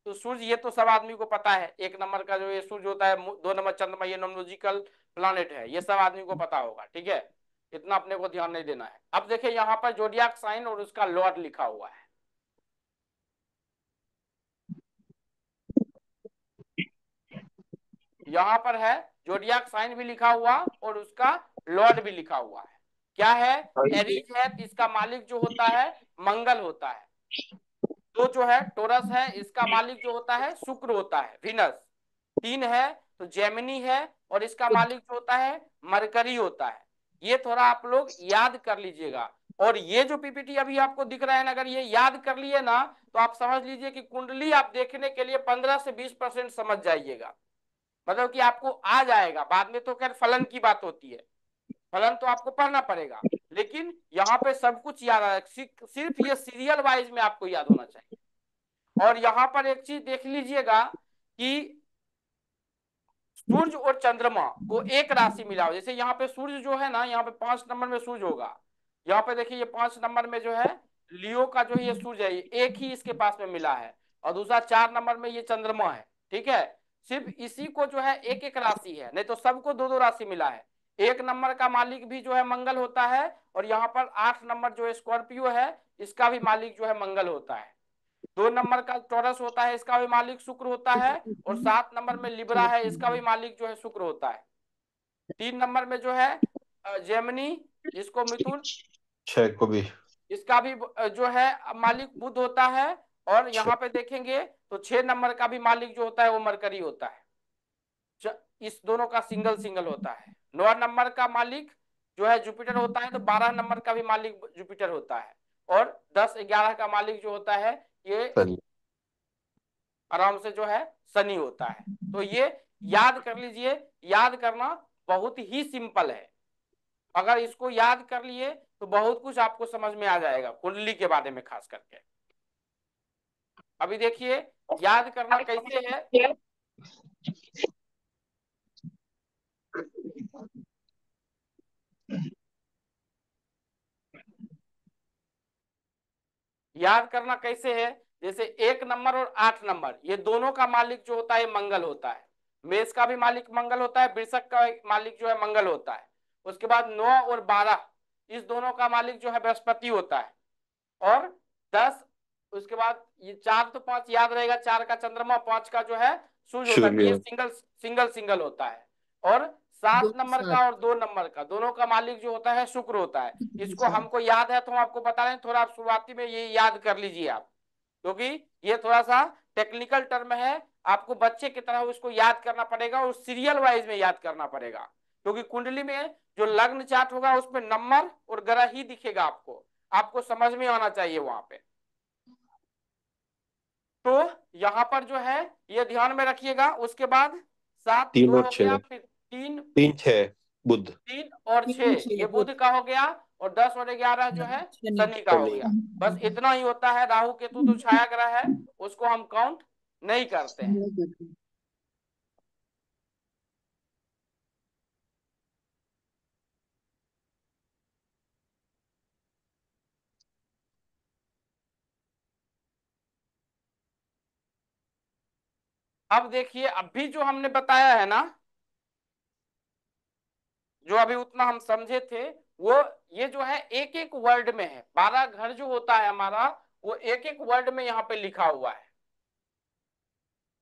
तो सूर्य, ये तो सब आदमी को पता है। 1 नंबर का जो ये सूर्य होता है, 2 नंबर चंद्रमा, ये नोमोलॉजिकल प्लैनेट है, ये सब आदमी को पता होगा, ठीक है, इतना अपने को ध्यान नहीं देना है। अब देखिए यहाँ पर जोडियाक साइन और उसका लॉर्ड लिखा हुआ है, यहाँ पर है जोडियाक साइन भी लिखा हुआ और उसका लॉर्ड भी लिखा हुआ है। क्या है, एरीज है, इसका मालिक जो होता है मंगल होता है। दो जो है टोरस है, इसका मालिक जो होता है शुक्र होता है, विनस। 3 है तो जेमिनी है और इसका मालिक जो होता है मरकरी होता है। ये थोड़ा आप लोग याद कर लीजिएगा। और ये जो पीपीटी अभी आपको दिख रहा है ना, अगर ये याद कर लिए ना तो आप समझ लीजिए कि कुंडली आप देखने के लिए 15 से 20% समझ जाइएगा। मतलब कि आपको आ जाएगा। बाद में तो खैर फलन की बात होती है, फलन तो आपको पढ़ना पड़ेगा, लेकिन यहाँ पे सब कुछ याद आ, सिर्फ ये सीरियल वाइज में आपको याद होना चाहिए। और यहाँ पर एक चीज देख लीजिएगा कि सूर्य और चंद्रमा को एक राशि मिला हो। जैसे यहाँ पे सूर्य जो है ना, यहाँ पे 5 नंबर में सूर्य होगा। यहाँ पे देखिए ये 5 नंबर में जो है लियो का जो है ये सूर्य है, ये एक ही इसके पास में मिला है। और दूसरा 4 नंबर में ये चंद्रमा है। ठीक है, सिर्फ इसी को जो है एक एक राशि है, नहीं तो सबको दो दो राशि मिला है। 1 नंबर का मालिक भी जो है मंगल होता है, और यहाँ पर 8 नंबर जो है स्कॉर्पियो है, इसका भी मालिक जो है मंगल होता है। 2 नंबर का टॉरस होता है, इसका भी मालिक शुक्र होता है। और 7 नंबर में लिब्रा है, इसका भी मालिक जो है शुक्र होता है। 3 नंबर में जो है जेमिनी, इसको मिथुन, 6 को भी। इसका भी जो है मालिक बुध होता है। और यहाँ पे देखेंगे तो 6 नंबर का भी मालिक जो होता है वो मरकरी होता है। इस दोनों का सिंगल सिंगल होता है। 9 नंबर का मालिक जो है जुपिटर होता है, तो 12 नंबर का भी मालिक जुपिटर होता है। और 10-11 का मालिक जो होता है ये सही। आराम से जो है शनि होता है। तो ये याद कर लीजिए। याद करना बहुत ही सिंपल है। अगर इसको याद कर लिए तो बहुत कुछ आपको समझ में आ जाएगा कुंडली के बारे में खास करके। अभी देखिए याद करना कैसे है। याद करना कैसे है, जैसे 1 नंबर और 8 नंबर ये दोनों का मालिक जो होता है मंगल होता है। मेष का भी मालिक मंगल होता है, वृषभ का मालिक जो है मंगल होता है। उसके बाद 9 और 12 इस दोनों का मालिक जो है बृहस्पति होता है। और 10 उसके बाद ये 4 तो 5 याद रहेगा, 4 का चंद्रमा, 5 का जो है सूर्य होता है। ये सूर्य। सिंगल सिंगल सिंगल होता है। और 7 नंबर का और 2 नंबर का दोनों का मालिक जो होता है शुक्र होता है। इसको हमको याद है तो हम आपको बता रहे हैं, थोड़ा आप शुरुआती में ये याद कर लीजिए आप, क्योंकि ये थोड़ा सा टेक्निकल टर्म है। आपको बच्चे की तरह उसको याद करना पड़ेगा और सीरियल वाइज में याद करना पड़ेगा, क्योंकि कुंडली में जो लग्न चार्ट होगा उसमें नंबर और ग्रह ही दिखेगा आपको। आपको समझ में आना चाहिए वहां पे। तो यहाँ पर जो है ये ध्यान में रखिएगा। उसके बाद 7 3 2 और हो 6। गया, फिर 3 3 6 बुध। 3 और 6 ये बुध का हो गया। और 10 और 11 जो है शनि का हो शनि। गया। बस इतना ही होता है। राहु केतु तो छाया ग्रह है, उसको हम काउंट नहीं करते हैं। अब देखिए अभी जो हमने बताया है ना, जो अभी उतना हम समझे थे, वो ये जो है एक एक वर्ड में है। 12 घर जो होता है हमारा वो एक एक वर्ड में यहाँ पे लिखा हुआ है।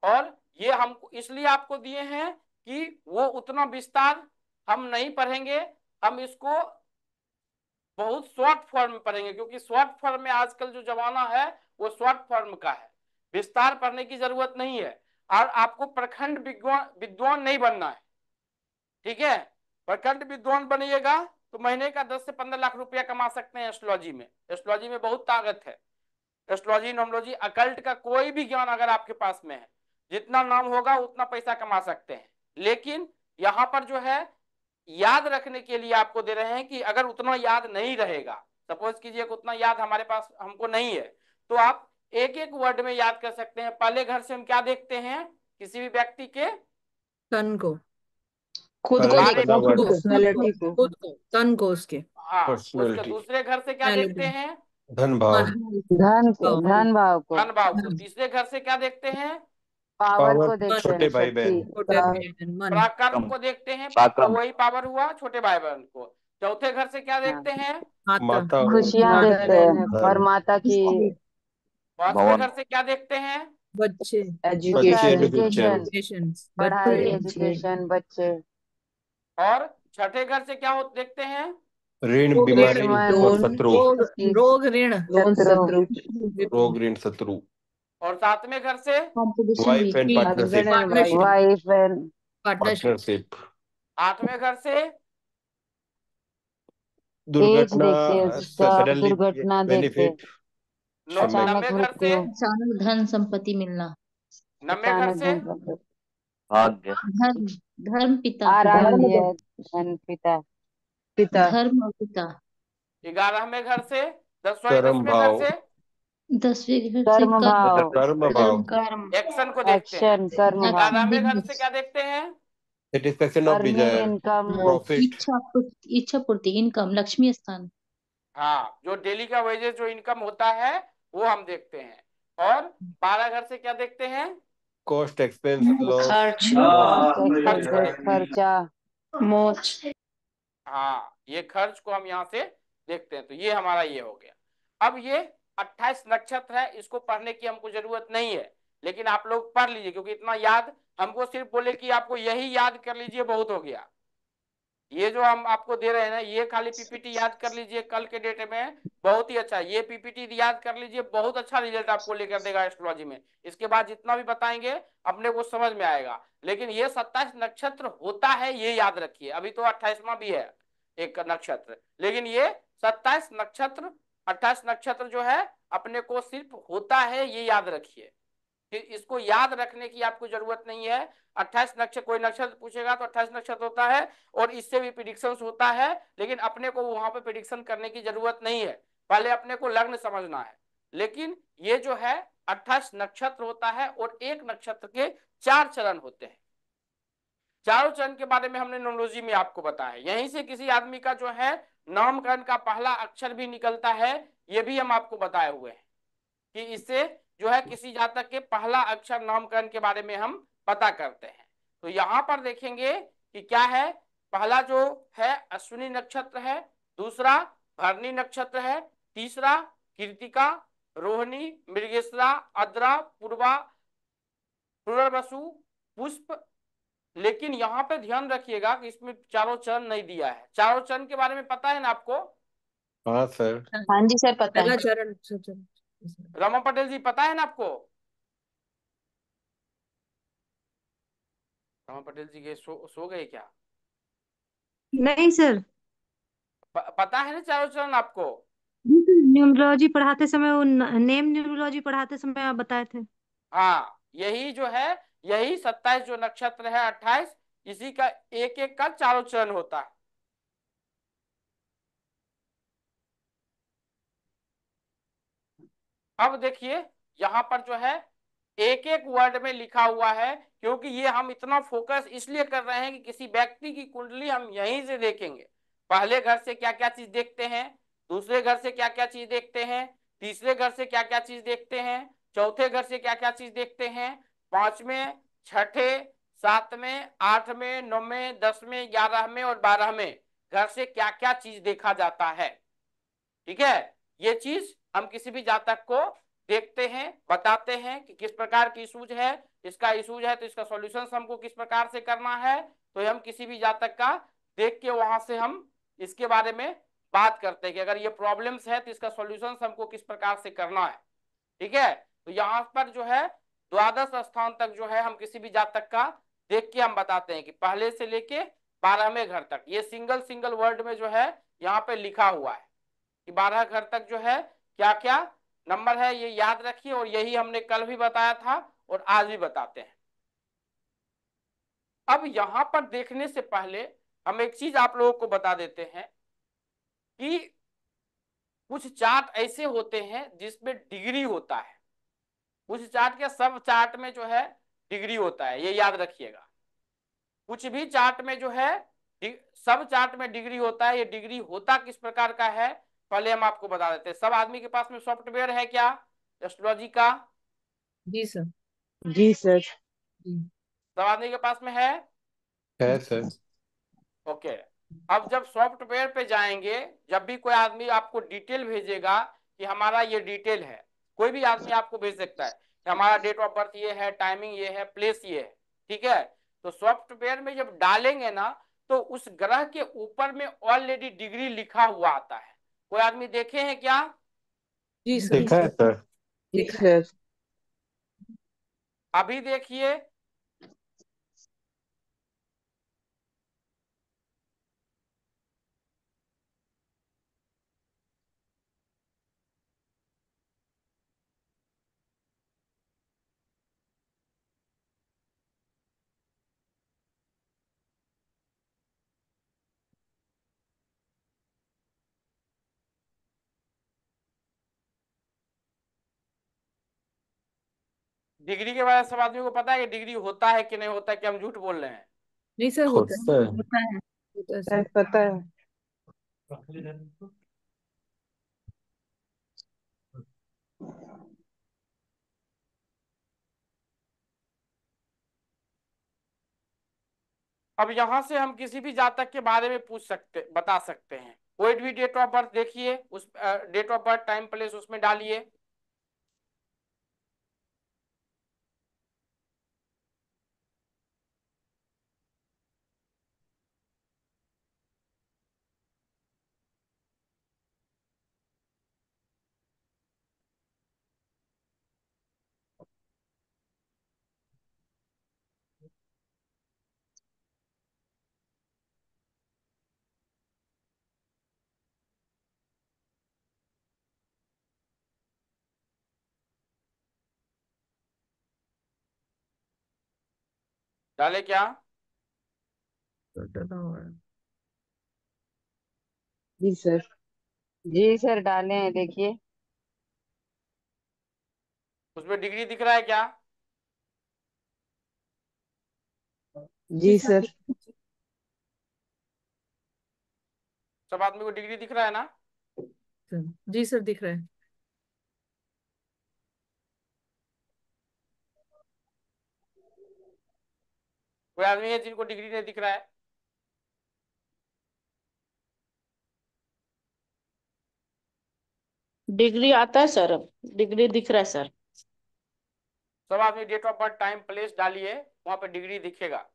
और ये हमको इसलिए आपको दिए हैं कि वो उतना विस्तार हम नहीं पढ़ेंगे, हम इसको बहुत शॉर्ट फॉर्म में पढ़ेंगे, क्योंकि शॉर्ट फॉर्म में आजकल जो जमाना है वो शॉर्ट फॉर्म का है। विस्तार पढ़ने की जरूरत नहीं है। और आपको प्रखंड विद्वान विद्वान नहीं बनना है, ठीक है। प्रखंड विद्वान बनिएगा तो महीने का 10 से 15 लाख रुपया कमा सकते हैं एस्ट्रोलॉजी में। एस्ट्रोलॉजी में बहुत ताकत है। एस्ट्रोलॉजी, नोमोलॉजी, अकल्ट का कोई भी ज्ञान अगर आपके पास में है, जितना नाम होगा उतना पैसा कमा सकते हैं। लेकिन यहाँ पर जो है याद रखने के लिए आपको दे रहे हैं कि अगर उतना याद नहीं रहेगा, सपोज कीजिए कि उतना याद हमारे पास हमको नहीं है, तो आप एक एक वर्ड में याद कर सकते हैं। पहले घर से हम क्या देखते हैं किसी भी व्यक्ति के? तन को, खुद को बारे देखना, खुद को। पर्सनैलिटी को। खुद को, तन को, उसके हाँ, उसके पर्सनैलिटी। दूसरे घर से क्या देखते हैं? धन भाव। धन को, धन भाव को। धन भाव को। तीसरे घर से क्या देखते हैं? Power power. को देखते छोटे हैं, भाई बहन। शक्ति। छोटे बहन, मन, पराक्रम को देखते हैं, तो पराक्रम। वही पावर हुआ छोटे भाई बहन को। चौथे घर से क्या देखते हैं? माता, माता। खुशियां देखते हैं धन। और माता की। पांचवें भवन। घर से क्या देखते हैं? बच्चे, बच्चे एजुकेशन, एजुकेशन। पेशेंस, पढ़ाई, बच्चे, एजुकेशन, बच्चे। और छठे घर से क्या देखते हैं? ऋण रोग, बीमारी दुश्मन, और शत्रु। रोग, इसकी रोग, ऋण, शत्रु, रोग ऋण शत्रु। और सातवें घर से? Competition wife and Partnership. Partnership. Partnership. Wife and partnership, partnership. आठवें घर से? एज दुर्घटना, देखते सब सडनली दुर्घटना देखते, बेनिफिट, अचानक नब्बे घर से, मृत्यु, अचानक धन संपत्ति मिलना, नब्बे घर अचानक से, धन संपत्ति, भाग्य, धर्म, धर्म पिता, आराध्य धन पिता, पिता धर्म और पिता, 11वें घर से, सॉरी कर्म 10वें घर भाव, से 10वें घर से कर्म भाव, कर्म भाव, कर्म, कर्म, एक्शन को देखते हैं। एक्शन, कर्म भाव, 11वें घर से बिजनेस, क्या देखते हैं? Satisfaction of earning desire, income, profit, इच्छा पूर्ति, इनकम, लक्ष्मी स्थान, हाँ, जो डेली का वेजेस जो इनकम होता है वो हम देखते हैं। और 12 घर से क्या देखते हैं? कॉस्ट एक्सपेंस लॉस, खर्च, कॉस्ट खर्च को एक्सपेंसेस, देखते हैं। खर्चा, मोक्ष, हाँ, ये खर्च को हम यहाँ से देखते हैं। तो ये हमारा ये हो गया। अब ये 28 नक्षत्र है, इसको पढ़ने की हमको जरूरत नहीं है, लेकिन आप लोग पढ़ लीजिए, क्योंकि इतना याद हमको सिर्फ बोले कि आपको यही याद कर लीजिए बहुत हो गया। ये जो हम आपको दे रहे हैं ना, ये खाली पीपीटी याद कर लीजिए कल के डेट में, बहुत ही अच्छा। ये पीपीटी याद कर लीजिए, बहुत अच्छा रिजल्ट आपको लेकर देगा एस्ट्रोलॉजी में। इसके बाद जितना भी बताएंगे अपने को समझ में आएगा। लेकिन ये 27 नक्षत्र होता है, ये याद रखिए। अभी तो 28वां भी है एक नक्षत्र, लेकिन ये 27 नक्षत्र, 28 नक्षत्र जो है अपने को सिर्फ होता है, ये याद रखिए। फिर इसको याद रखने की आपको जरूरत नहीं है। 28 नक्षत्र, कोई नक्षत्र पूछेगा तो 28 नक्षत्र होता है, और इससे भी प्रिडिक्शन होता है, लेकिन अपने को वहां पे प्रिडिक्शन करने की जरूरत नहीं है। पहले अपने को लग्न समझना है। लेकिन ये जो है 28 नक्षत्र होता है, और एक नक्षत्र के 4 चरण होते हैं। चारों चरण के बारे में हमने न्यूमरोलॉजी में आपको बताया। यहीं से किसी आदमी का जो है नामकरण का पहला अक्षर भी निकलता है, ये भी हम आपको बताए हुए हैं कि इससे जो है किसी जातक के पहला अक्षर नामकरण के बारे में हम पता करते हैं। तो यहां पर देखेंगे कि क्या है। पहला जो है अश्विनी नक्षत्र है, दूसरा भरणी नक्षत्र है, तीसरा कृतिका, रोहिणी, मृगशिरा, आद्रा, पूर्वा, पुनर्वसु, पुष्प। लेकिन यहाँ पे ध्यान रखिएगा कि इसमें चारों चरण नहीं दिया है। चारों चरण के बारे में पता है ना आपको? हाँ सर, हाँ जी सर पता पहला है, चरण रमा पटेल जी पता है ना आपको? रमा पटेल जी के सो गए क्या? नहीं सर, पता है ना चारों चरण आपको? न्यूमरोलॉजी पढ़ाते समय वो नेम न्यूमरोलॉजी पढ़ाते समय आप बताए थे। हाँ, यही जो है, यही 27 जो नक्षत्र है, 28, इसी का एक एक का चारों चरण होता है। अब देखिए यहाँ पर जो है एक एक वर्ड में लिखा हुआ है, क्योंकि ये हम इतना फोकस इसलिए कर रहे हैं कि किसी व्यक्ति की कुंडली हम यहीं से देखेंगे। पहले घर से क्या क्या चीज देखते हैं, दूसरे घर से क्या क्या चीज देखते हैं, तीसरे घर से क्या क्या चीज देखते हैं, चौथे घर से क्या क्या चीज देखते हैं, पांचवें, छठे, सातवें, आठवें, नौवें, 10वें, 11वें और 12वें घर से क्या क्या चीज देखा जाता है। ठीक है, ये चीज हम किसी भी जातक को देखते हैं, बताते हैं कि किस प्रकार की इशूज है, इसका इशूज है तो इसका सॉल्यूशन हमको किस प्रकार से करना है। तो हम किसी भी जातक का देख के वहां से हम इसके बारे में बात करते हैं कि अगर ये प्रॉब्लम्स है तो इसका सॉल्यूशन हमको किस प्रकार से करना है। ठीक है, तो यहाँ पर जो है द्वादश स्थान तक जो है हम किसी भी जातक का देख के हम बताते हैं कि पहले से लेके 12वें घर तक, ये सिंगल सिंगल वर्ड में जो है यहाँ पे लिखा हुआ है कि 12 घर तक जो है क्या क्या नंबर है, ये याद रखिए। और यही हमने कल भी बताया था और आज भी बताते हैं। अब यहां पर देखने से पहले हम एक चीज आप लोगों को बता देते हैं कि कुछ चार्ट ऐसे होते हैं जिसमें डिग्री होता है। कुछ चार्ट के सब चार्ट में जो है डिग्री होता है, ये याद रखिएगा। कुछ भी चार्ट में जो है सब चार्ट में डिग्री होता है। ये डिग्री होता किस प्रकार का है पहले हम आपको बता देते हैं। सब आदमी के पास में सॉफ्टवेयर है क्या एस्ट्रोलॉजी का? जी सर। जी सर। जी सब आदमी के पास में है सर। ओके। अब जब सॉफ्टवेयर पे जाएंगे, जब भी कोई आदमी आपको डिटेल भेजेगा कि हमारा ये डिटेल है, कोई भी आदमी आपको भेज सकता है कि हमारा डेट ऑफ बर्थ ये है, टाइमिंग ये है, प्लेस ये है। ठीक है, तो सॉफ्टवेयर में जब डालेंगे ना तो उस ग्रह के ऊपर में ऑलरेडी डिग्री लिखा हुआ आता है। कोई आदमी देखे हैं क्या? जी सर। देखा है सर। जी सर। अभी देखिए, डिग्री के बारे में सब आदमी को पता है कि डिग्री होता है कि नहीं होता है, कि हम झूठ बोल रहे हैं? नहीं सर, होता है। होता है। होता है, होता है सर सर। पता है। अब यहां से हम किसी भी जातक के बारे में बता सकते हैं। कोई भी डेट ऑफ बर्थ देखिए, उस date of birth time place उसमें डालिए। डाले क्या? जी सर। जी सर डाले हैं, देखिए। उसमें डिग्री दिख रहा है क्या? जी जी सर, सर। सब आदमी को डिग्री दिख रहा है ना? जी सर दिख रहा है। कोई आदमी है जिनको डिग्री नहीं दिख रहा है? डिग्री आता है सर, डिग्री दिख रहा है सर। सब आदमी date of birth time place डालिए, वहां पे डिग्री दिखेगा।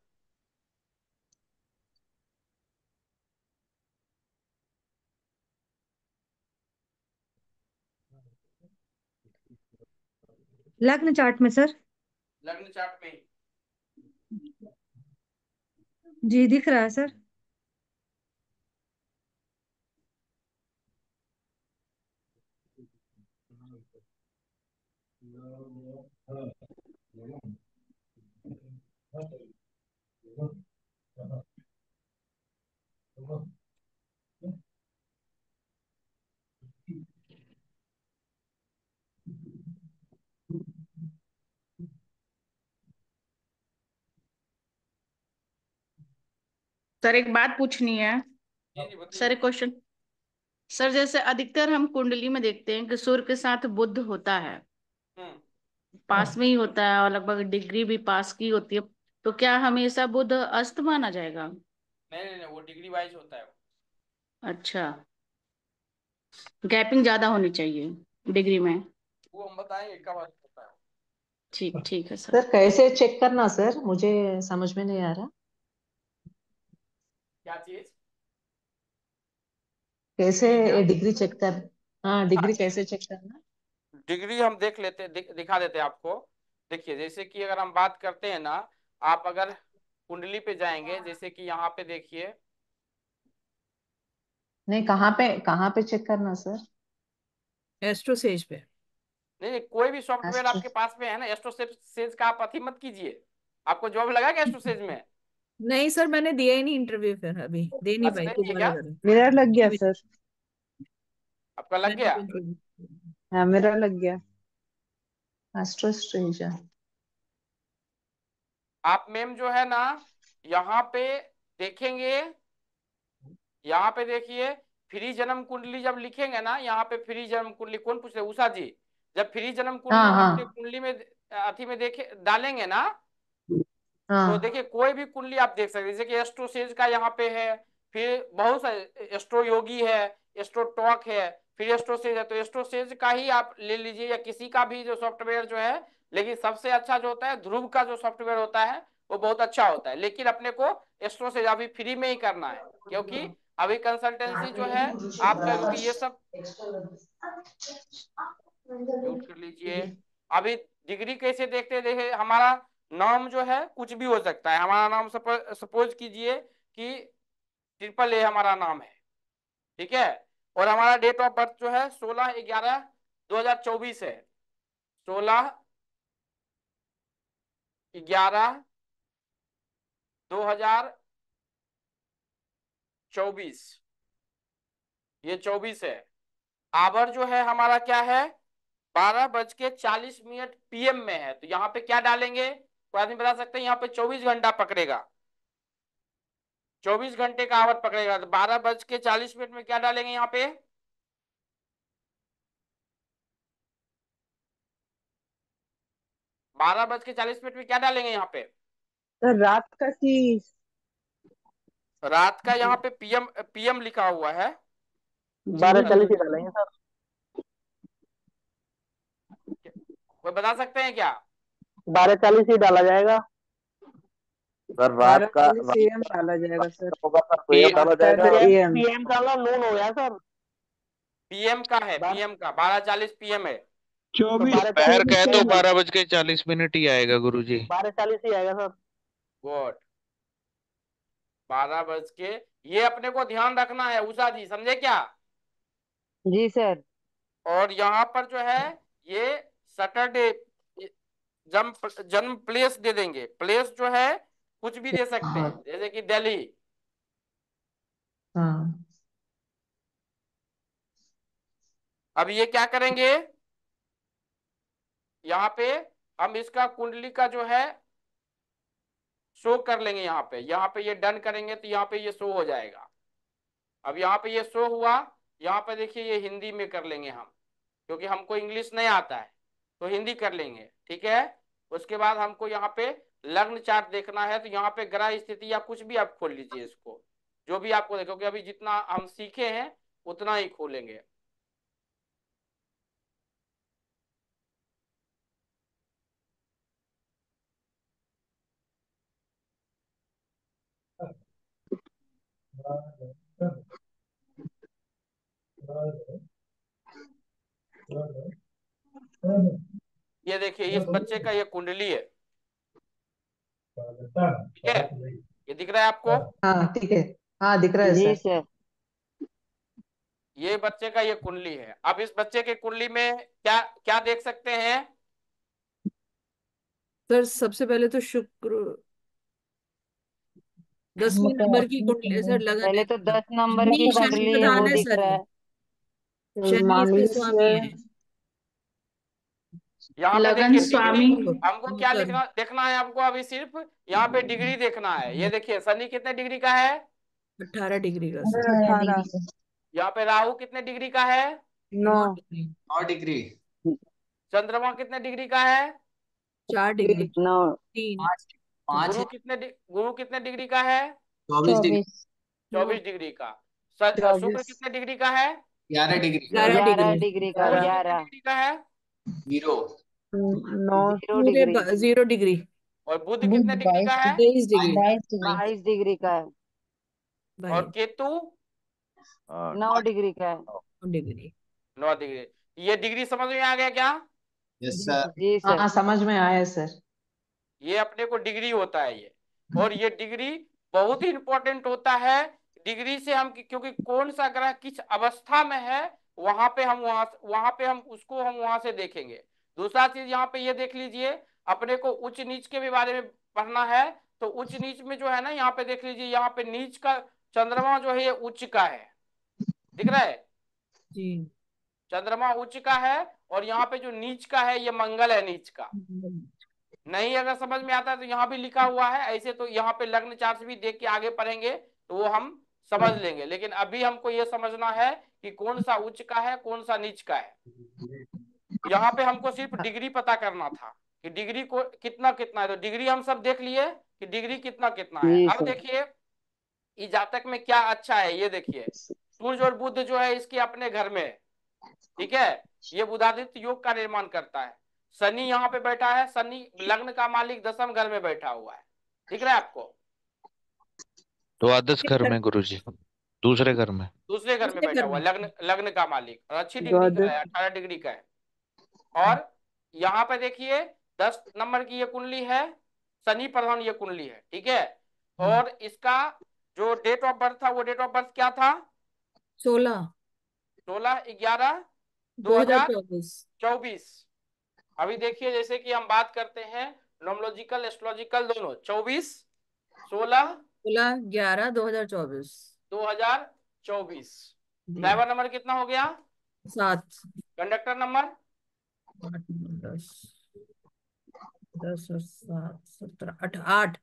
लग्न चार्ट में सर। लग्न चार्ट में जी दिख रहा है सर। सर एक बात पूछनी है। जी जी सर बताइए। एक क्वेश्चन। सर जैसे अधिकतर हम कुंडली में देखते हैं कि सूर्य के साथ बुध होता है, हम्म। पास में ही होता है, और लगभग डिग्री भी पास की होती है। तो क्या हमेशा बुध अस्त माना जाएगा? नहीं नहीं नहीं, वो डिग्री वाइज होता है। अच्छा, गैपिंग ज्यादा होनी चाहिए डिग्री में। वो हम बताएंगे कब होता है। ठीक ठीक है सर। सर कैसे चेक करना सर, मुझे समझ में नहीं आ रहा। क्या चीज? कैसे डिग्री क्या? डिग्री चेक कर। हाँ, हाँ डिग्री कैसे डिग्री। चेक करना। डिग्री हम देख लेते दिखा देते हैं आपको। देखिए, जैसे कि अगर हम बात करते हैं ना, आप अगर कुंडली पे जाएंगे, जैसे कि यहाँ पे देखिए। नहीं, कहाँ पे चेक करना सर। एस्ट्रोसेज पे। नहीं नहीं, कोई भी सॉफ्टवेयर एस्ट्रो आपके पास में है ना, एस्ट्रोसेज का आप अति मत कीजिए। आपको जॉब लगा क्या एस्ट्रोसेज में? नहीं सर, मैंने दिया ही नहीं इंटरव्यू, फिर अभी दे नहीं अच्छा, पाई, नहीं दिए दोबारा क्या? करूँ। मेरा लग गया मैंने सर। आपका लग गया? अभी interview- हाँ मेरा लग गया। एस्ट्रोसेज। आप मैम जो है ना, यहाँ पे देखेंगे, यहाँ पे देखिए, फ्री जन्म कुंडली जब लिखेंगे ना, यहाँ पे फ्री जन्म कुंडली कौन पूछ रहे, उषा जी। जब फ्री जन्म कुंडली हाँ हम अपने हाँ कुंडली में अथी में देखे डालेंगे ना, तो हाँ। देखिए कोई भी कुंडली आप देख सकते हैं। जैसे कि एस्ट्रोसेज का यहाँ पे है, फिर बहुत सारे एस्ट्रो योगी है, एस्ट्रो टॉक है, फिर एस्ट्रोसेज है। तो एस्ट्रोसेज का ही आप ले लीजिए, या किसी का भी जो सॉफ्टवेयर जो है। लेकिन सबसे अच्छा जो होता है ध्रुव का जो सॉफ्टवेयर होता है, वो बहुत अच्छा होता है। लेकिन अपने को एस्ट्रोसेज अभी फ्री में ही करना है, क्योंकि अभी कंसल्टेंसी जो है आपका, क्योंकि ये सब म्यूट कर लीजिए। अभी डिग्री कैसे देखते हैं, देखे हमारा नाम जो है कुछ भी हो सकता है। हमारा नाम सपोज कीजिए कि ट्रिपल ए हमारा नाम है, ठीक है। और हमारा डेट ऑफ बर्थ जो है 16/11/2024 है। 16/11/2024, ये 24 है। आवर जो है हमारा क्या है, 12:40 PM में है, तो यहाँ पे क्या डालेंगे? कोई आदमी बता सकते हैं? यहाँ पे 24 घंटा पकड़ेगा, 24 घंटे का आवर पकड़ेगा, तो 12:40 में क्या डालेंगे यहाँ पे? 12:40 में क्या डालेंगे यहाँ पे? सर रात का कि रात का यहाँ पे PM PM लिखा हुआ है। 12:40 ही डालेंगे सर। कोई बता सकते हैं क्या? 12:40 ही डाला जाएगा सर। रात का 12:40 AM डाला जाएगा सर। होगा सर, तो ये डाला जाएगा। AM पीएम डालना नून हो गया सर। PM का है, PM का 12:40 PM है। 24 दोपहर का है तो 12:40 ही आएगा गुरुजी। 12:40 ही आएगा सर। गुड, 12 बज के, ये अपने को ध्यान रखना है उषा जी, समझे क्या? जी सर। और यहाँ पर जो है ये सैटरडे जन्म जन्म प्लेस दे देंगे। प्लेस जो है कुछ भी दे सकते हैं, जैसे कि दिल्ली। हाँ अब ये क्या करेंगे, यहाँ पे हम इसका कुंडली का जो है शो कर लेंगे। यहाँ पे ये डन करेंगे तो यहाँ पे ये शो हो जाएगा। अब यहाँ पे ये शो हुआ। यहाँ पे देखिए ये हिंदी में कर लेंगे हम, क्योंकि हमको इंग्लिश नहीं आता है, तो हिंदी कर लेंगे, ठीक है। उसके बाद हमको यहाँ पे लग्न चार्ट देखना है, तो यहाँ पे ग्रह स्थिति या कुछ भी आप खोल लीजिए इसको, जो भी आपको देखो, क्योंकि अभी जितना हम सीखे हैं उतना ही खोलेंगे। ये देखिए इस बच्चे का ये कुंडली है, ठीक है, ये दिख रहा है आपको? हाँ ठीक है, हाँ दिख रहा है जी सर। सर। ये बच्चे का ये कुंडली है। अब इस बच्चे के कुंडली में क्या क्या देख सकते हैं? सर सबसे पहले तो शुक्र 10वें नंबर की कुंडली सर, लगन पहले है। तो 10 नंबर की शनि कुंडली है, प्रधान वो है दिख सर, रहा ये है। शनि इसके स्वामी है। यहाँ पे लगन देखिए स्वामी। डिग्री, हमको क्या देखना है हमको? अभी सिर्फ यहाँ पे डिग्री देखना है। ये देखिए शनि कितने डिग्री का है? 18 डिग्री का सर। 18 यहाँ पे राहु कितने डिग्री का है? 9 डिग्री। चंद्रमा कितने डिग्री का है? 4 डिग्री। 9 3 गुरु कितने डिग्री का है? 24 24 डिग्री का। शुक्र 24 कितने डिग्री का है? 11 डिग्री। 11 11 डिग्री। डिग्री का। बुध कितने 11 डिग्री का है? 0 9 0 डिग्री। 0 डिग्री। और बुध कितने डिग्री का है? 23 डिग्री। 22 डिग्री का है। और भाई केतु 9 डिग्री का है। 9 डिग्री। 9 डिग्री। ये डिग्री समझ में आ गया क्या? Yes sir. जी हाँ सर। समझ में आया सर। ये अपने को डिग्री होता है ये। और ये डिग्री बहुत ही इंपॉर्टेंट होता है। डिग्री से हम, क्योंकि कौन सा ग्रह किस अवस्था में है वहां पे हम उसको हम वहां से देखेंगे। दूसरा चीज यहाँ पे ये देख लीजिए, अपने को उच्च नीच के भी बारे में पढ़ना है, तो उच्च नीच में जो है ना, यहाँ पे देख लीजिए, यहाँ पे नीच का चंद्रमा जो है ये उच्च का है, दिख रहा है? जी। चंद्रमा उच्च का है, और यहाँ पे जो नीच का है ये मंगल है नीच का। नहीं अगर समझ में आता है तो यहाँ भी लिखा हुआ है ऐसे, तो यहाँ पे लग्न चार्ट भी देख के आगे पढ़ेंगे तो वो हम समझ लेंगे। लेकिन अभी हमको ये समझना है कि कौन सा उच्च का है कौन सा नीच का है। यहाँ पे हमको सिर्फ डिग्री पता करना था कि डिग्री को कितना कितना है, तो डिग्री हम सब देख लिए कि डिग्री कितना कितना है। जी अब सर। देखिए इस जातक में क्या अच्छा है, ये देखिए सूर्य और बुध जो है इसके अपने घर में है, ठीक है, ये बुधादित्य योग का निर्माण करता है। शनि यहाँ पे बैठा है, शनि लग्न का मालिक 10वें घर में बैठा हुआ है, दिख रहा है आपको? द्वादश घर में गुरुजी, दूसरे घर में। दूसरे घर में दूसरे बैठा घर हुआ है, में। लग्न लग्न का मालिक, और अच्छी डिग्री का है, 18 डिग्री का है। और यहाँ पे देखिए 10 नंबर की ये कुंडली है, शनि प्रधान ये कुंडली है, ठीक है। और इसका जो डेट ऑफ बर्थ था वो डेट ऑफ बर्थ क्या था? 16/11/2024। 16/11/2024। अभी देखिए जैसे कि हम बात करते हैं नोमोलॉजिकल एस्ट्रोलॉजिकल दोनों, 16/11/2024। 2024। ड्राइवर नंबर कितना हो गया? 7। कंडक्टर नंबर 8 9 10 10 और 7 17 8 8।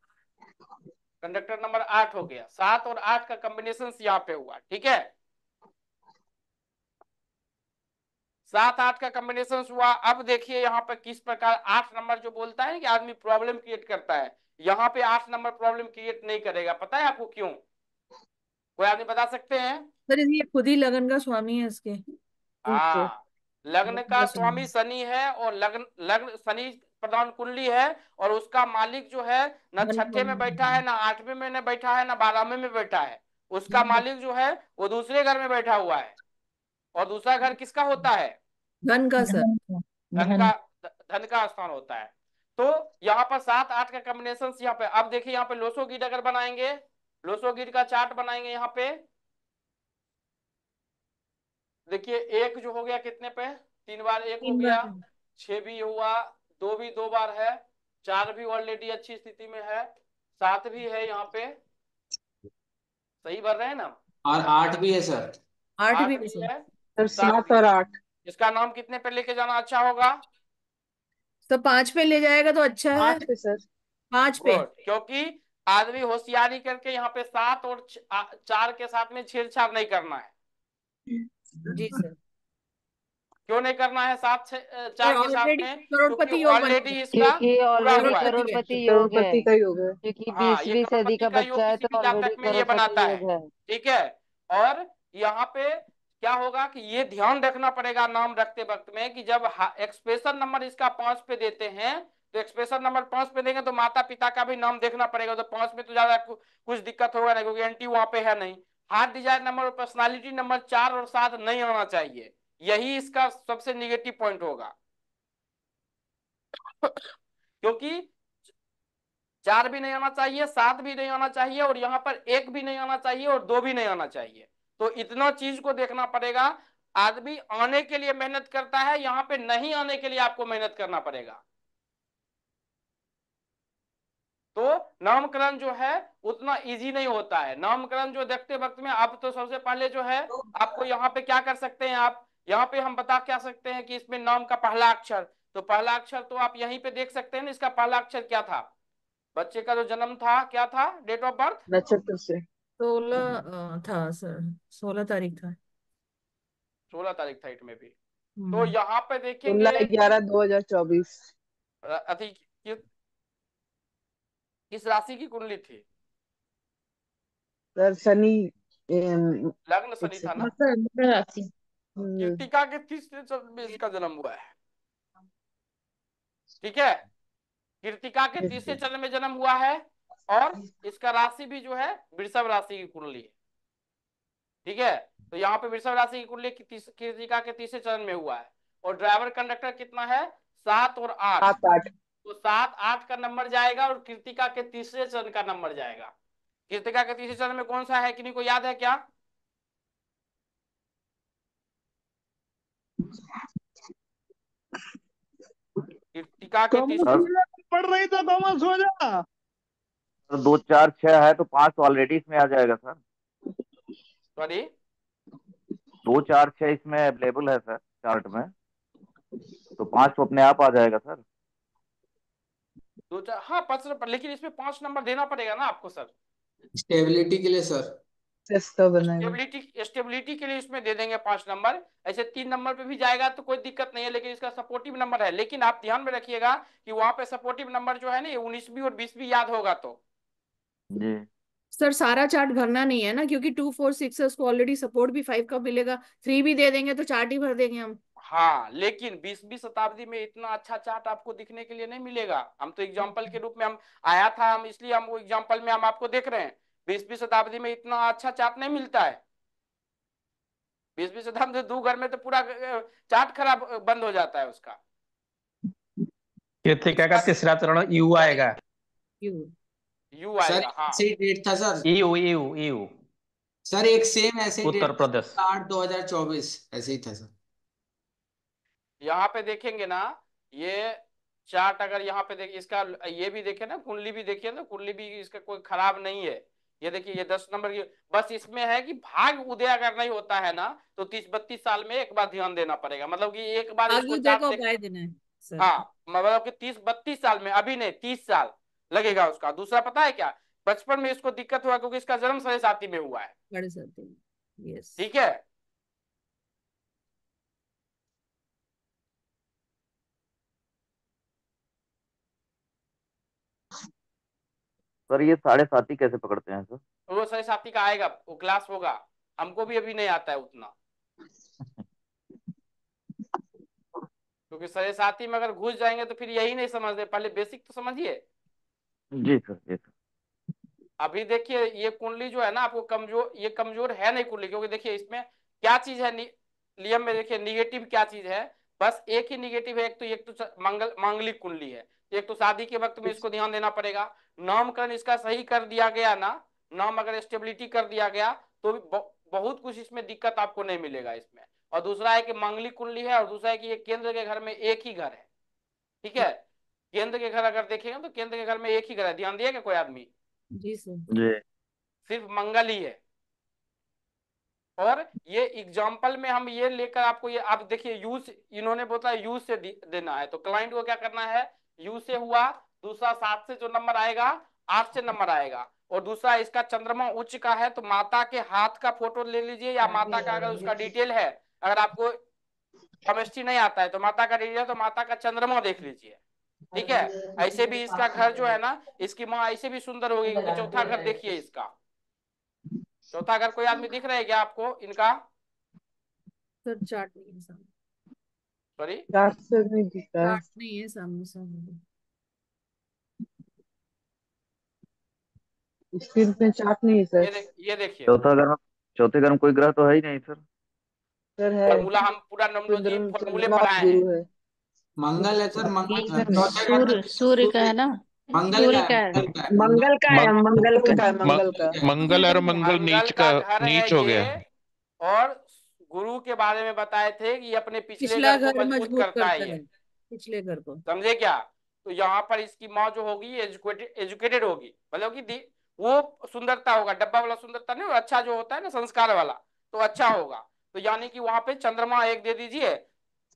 कंडक्टर नंबर 8 हो गया। 7 और 8 का कॉम्बिनेशन यहाँ पे हुआ, ठीक है। 7 8 का कॉम्बिनेशन हुआ। अब देखिए यहाँ पर किस प्रकार 8 नंबर जो बोलता है कि आदमी प्रॉब्लम क्रिएट करता है, यहाँ पे 8 नंबर प्रॉब्लम क्रिएट नहीं करेगा। पता है आपको क्यों? कोई आदमी बता सकते हैं? सर ये खुद ही लगन का स्वामी है इसके। हाँ, लग्न लगन का का स्वामी शनि है और लग्न लग्न शनि प्रधान कुंडली है, और उसका मालिक जो है न धन छठे में बैठा है, न आठवें में न बैठा है, न 12वें में बैठा है। उसका मालिक जो है वो दूसरे घर में बैठा हुआ है। और दूसरा घर किसका होता है? धन का सर। धन का, धन का स्थान होता है। तो यहाँ पर 7 8 का कॉम्बिनेशन यहाँ पे। अब देखिए यहाँ पे लोसो गिड अगर बनाएंगे, लोसो गिड का चार्ट बनाएंगे यहाँ पे, देखिए एक जो हो गया कितने पे, 3 बार 1 हो 3 गया, बार 6 भी हुआ, 2 भी 2 बार है, 4 भी ऑलरेडी अच्छी स्थिति में है, 7 भी है यहाँ पे। सही भर रहे हैं ना? और 8 भी है सर। 8 8 भी है भी सर। है, सर 7 7 भी और है। 8। इसका नाम कितने पे लेके जाना अच्छा होगा? तो 5 पे ले जाएगा तो अच्छा है। 5 पे सर। 5 पे। गुड, क्योंकि आदमी होशियारी करके यहाँ पे 7 और 4 के साथ में छेड़छाड़ नहीं करना है। जी सर। क्यों नहीं करना है 7 और 4 के साथ ऑलरेडी में? क्योंकि करोड़पति योग ऑलरेडी बनेगा। इसका क्योंकि पूरा ऑलरेडी हुआ है। करोड़पति है। करोड़पति योग है। करोड़पति का योग है। क्योंकि हाँ, ये 20वीं सदी करोड़पति का का बच्चा योग है किसी तो भी ऑलरेडी जातक में ये करोड़पति बनाता है, योग है। ठीक है। और यहाँ पे क्या होगा कि ये ध्यान रखना पड़ेगा नाम रखते वक्त में कि जब एक्सप्रेशन नंबर इसका 5 पे देते हैं, तो एक्सप्रेशन नंबर 5 पे देंगे तो माता पिता का भी नाम देखना पड़ेगा। तो 5 में तो ज्यादा कुछ दिक्कत होगा नहीं, क्योंकि एंटी वहां पे है नहीं। हार्ट डिजायर नंबर और पर्सनालिटी नंबर 4 और 7 नहीं आना चाहिए, यही इसका सबसे निगेटिव पॉइंट होगा। क्योंकि 4 भी नहीं आना चाहिए, 7 भी नहीं आना चाहिए, और यहाँ पर 1 भी नहीं आना चाहिए, और 2 भी नहीं आना चाहिए। तो इतना चीज को देखना पड़ेगा। आदमी आने के लिए मेहनत करता है, यहाँ पे नहीं आने के लिए आपको मेहनत करना पड़ेगा। तो नामकरण जो है उतना इजी नहीं होता है। नामकरण जो देखते वक्त में, आप तो सबसे पहले जो है आपको यहाँ पे क्या कर सकते हैं, आप यहाँ पे हम बता क्या सकते हैं कि इसमें नाम का पहला अक्षर, तो पहला अक्षर तो आप यहीं पे देख सकते हैं ना, इसका पहला अक्षर क्या था? बच्चे का जो जन्म था क्या था, डेट ऑफ बर्थ? नक्षत्र से 16 था सर। 16 तारीख था। 16 तारीख था इट में भी। तो यहाँ पे देखेंगे 16/11/2024। अति किस राशि की कुंडली थी? सर शनि लग्न एक शनि था ना। सेकंड। मकर राशि। कृतिका के तीसरे चरण में इसका जन्म हुआ है, ठीक है। कृतिका के तीसरे चरण में जन्म हुआ है, और इसका राशि भी जो है वृषभ राशि की कुंडली है, ठीक है। तो यहाँ पे वृषभ राशि की कुंडली कृतिका के तीसरे चरण में हुआ है। और ड्राइवर कंडक्टर कितना है? 7 और 8। 7 8। तो 7 8 का नंबर जाएगा, और कृतिका के तीसरे चरण का नंबर जाएगा। कृतिका के तीसरे चरण में कौन सा है, किन्हीं को याद है क्या? कृतिका के तीसरे, पढ़ रही तो कॉमर्स हो जा। तो 2 4 6 है तो 5 ऑलरेडी इसमें आ जाएगा सर। सॉरी 2 4 6 इसमें अवेलेबल है सर चार्ट में, तो 5 तो अपने आप आ जाएगा सर। 2 4, हाँ 5 नंबर, लेकिन इसमें 5 नंबर देना पड़ेगा ना आपको सर, स्टेबिलिटी के लिए सर। तो बनाएगा। स्टेबिलिटी के लिए इसमें दे देंगे 5 नंबर। ऐसे 3 नंबर पे भी जाएगा तो कोई दिक्कत नहीं है, लेकिन इसका सपोर्टिव नंबर है। लेकिन आप ध्यान में रखिएगा कि वहां पे सपोर्टिव नंबर जो है ना, ये 19वीं और 20वीं याद होगा तो। जी सर सारा चार्ट भरना नहीं है ना, क्योंकि 2 4 6 है, उसको ऑलरेडी सपोर्ट भी 5 का मिलेगा। 3 भी दे देंगे तो चार्ट ही भर देंगे हम। हाँ, लेकिन 20वीं शताब्दी में इतना अच्छा चार्ट आपको दिखने के लिए नहीं मिलेगा। हम तो एग्जाम्पल के रूप में हम आया था, हम इसलिए हम वो एग्जाम्पल में हम आपको देख रहे हैं। 20वीं शताब्दी में इतना अच्छा चार्ट नहीं मिलता है। 20वीं शताब्दी में 2 घर में तो पूरा चार्ट खराब बंद हो जाता है उसका। कृतिका का तीसरा चरण यू आएगा। यू सर आएगा, हाँ। ऐसे ही डेट था sir. You you you sir एक सेम ऐसे ही उत्तर डेट प्रदेश। 8/2024 ऐसे ही था सर। यहाँ पे देखेंगे ना, ये चार्ट अगर यहाँ पे देखिए, इसका ये भी देखे ना, कुंडली भी देखिए ना, कुंडली भी इसका कोई खराब नहीं है। ये देखिए ये 10 नंबर की, बस इसमें है कि भाग उदय अगर नहीं होता है ना तो 30-32 साल में एक बार ध्यान देना पड़ेगा, मतलब कि एक बार आगे इसको उदय चार्ट को देख, उपाय देना है सर। हाँ मतलब कि 30-32 साल में, अभी नहीं 30 साल लगेगा उसका। दूसरा पता है क्या, बचपन में इसको दिक्कत हुआ क्योंकि इसका जन्म साढ़े साथी में हुआ है, बड़े साथी, यस। ठीक है। सर ये 7.5 कैसे पकड़ते हैं सर? वो साढ़े साथी का आएगा, वो क्लास होगा, हमको भी अभी नहीं आता है उतना, क्योंकि साढ़े साथी में अगर घुस जाएंगे तो फिर यही नहीं समझते, पहले बेसिक तो समझिए। जी सर, जी सर। अभी देखिए ये कुंडली जो है ना आपको कमजोर, ये कमजोर है नहीं कुंडली, क्योंकि देखिए इसमें क्या चीज है नियम में, देखिए निगेटिव क्या चीज है, बस एक ही निगेटिव है, एक तो मांगलिक कुंडली है, एक तो शादी के वक्त में इसको ध्यान देना पड़ेगा। नामकरण इसका सही कर दिया गया ना, नाम अगर स्टेबिलिटी कर दिया गया तो भी बहुत कुछ इसमें दिक्कत आपको नहीं मिलेगा इसमें। और दूसरा है कि मांगलिक कुंडली है, और दूसरा है कि ये केंद्र के घर में एक ही घर है, ठीक है। केंद्र के घर अगर देखेंगे तो केंद्र के घर में एक ही घर है, ध्यान दिएगा कोई आदमी, जी सर। जी। सिर्फ मंगल ही है। और ये एग्जाम्पल में हम ये लेकर आपको, ये आप देखिए यूज, इन्होंने बोला यूज से देना है, तो क्लाइंट को क्या करना है, यूज से हुआ, दूसरा 7 से जो नंबर आएगा 8 से नंबर आएगा, और दूसरा इसका चंद्रमा उच्च का है तो माता के हाथ का फोटो ले लीजिए, या माता का अगर उसका डिटेल है, अगर आपको केमिस्ट्री नहीं आता है तो माता का डिटेल है तो माता का चंद्रमा देख लीजिए, ठीक है। ऐसे भी इसका घर जो है ना, इसकी माँ ऐसे भी सुंदर होगी, क्योंकि चौथा घर देखिए इसका, चौथा घर कोई आदमी दिख रहा है क्या आपको इनका? सर चार्ट नहीं है सामने, सॉरी चार्ट से नहीं दिख रहा है। चार्ट नहीं है सामने सामने। स्क्रीन पे चार्ट नहीं है सर। ये देखिए चौथे घर में कोई ग्रह तो है ही नहीं सर। सर है, फॉर्मूला हम पूरा नोमोलॉजी चंद्रमा फॉर्मूले चंद्रमा और पढ़ाए हैं। गुरु है। मंगल है सर, सूर्य, सूर्य का है ना, मंगल सूर्य का का है, है। मंगल का है, मंगल का है, मंगल का। मंगल और मंगल मंगल नीच का का घर है नीच हो गया। ये, और गुरु के बारे में बताए थे कि ये अपने पिछले पिछला घर को घर मजबूत मजबूत करता है करता ये, है, पिछले घर को। समझे क्या। तो यहाँ पर इसकी माँ जो होगी एजुकेटेड होगी, मतलब कि वो सुंदरता होगा, डब्बा वाला सुंदरता नहीं, अच्छा जो होता है ना संस्कार वाला, तो अच्छा होगा। तो यानी कि वहां पे चंद्रमा एक दे दीजिए,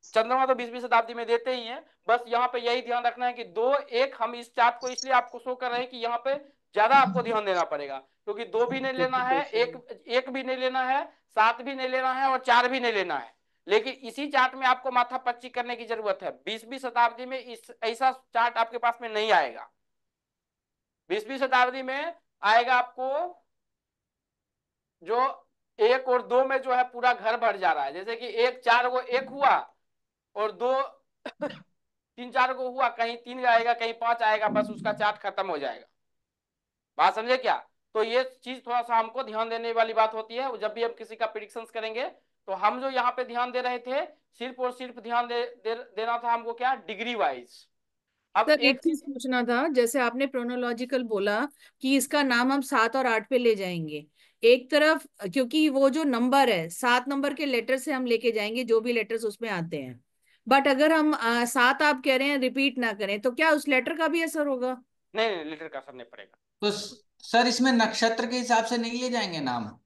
चंद्रमा तो 20वीं शताब्दी में देते ही हैं, बस यहाँ पे यही ध्यान रखना है कि 2 1, हम इस चार्ट को इसलिए आपको शो कर रहे हैं कि यहाँ पे ज्यादा आपको ध्यान देना पड़ेगा, क्योंकि 2 भी नहीं लेना है, एक भी नहीं लेना है, 7 भी नहीं लेना है, और 4 भी नहीं लेना है। लेकिन इसी चार्ट में आपको माथा पच्ची करने की जरूरत है, 20वीं शताब्दी में इस ऐसा चार्ट आपके पास में नहीं आएगा। 20वीं शताब्दी में आएगा आपको जो 1 और 2 में जो है पूरा घर भर जा रहा है, जैसे कि 1 4 को 1 हुआ, और 2 3 4 को हुआ, कहीं 3 आएगा कहीं 5 आएगा, बस उसका चार्ट खत्म हो जाएगा। बात समझे क्या। तो ये चीज थोड़ा सा हमको ध्यान देने वाली बात होती है, जब भी हम किसी का प्रिडिक्शन करेंगे, तो हम जो यहाँ पे ध्यान दे रहे थे, सिर्फ और सिर्फ ध्यान देना था हमको क्या, डिग्री वाइज। अब सर एक एक चीज पूछना था, जैसे आपने प्रोनोलॉजिकल बोला कि इसका नाम हम 7 और 8 पे ले जाएंगे, एक तरफ क्योंकि वो जो नंबर है 7 नंबर के लेटर से हम लेके जाएंगे, जो भी लेटर्स उसमें आते हैं, बट अगर हम 7 आप कह रहे हैं रिपीट ना करें तो क्या उस लेटर का भी असर होगा? नहीं नहीं, लेटर का असर नहीं पड़ेगा। तो सर इसमें नक्षत्र के हिसाब से नहीं ले जाएंगे नाम?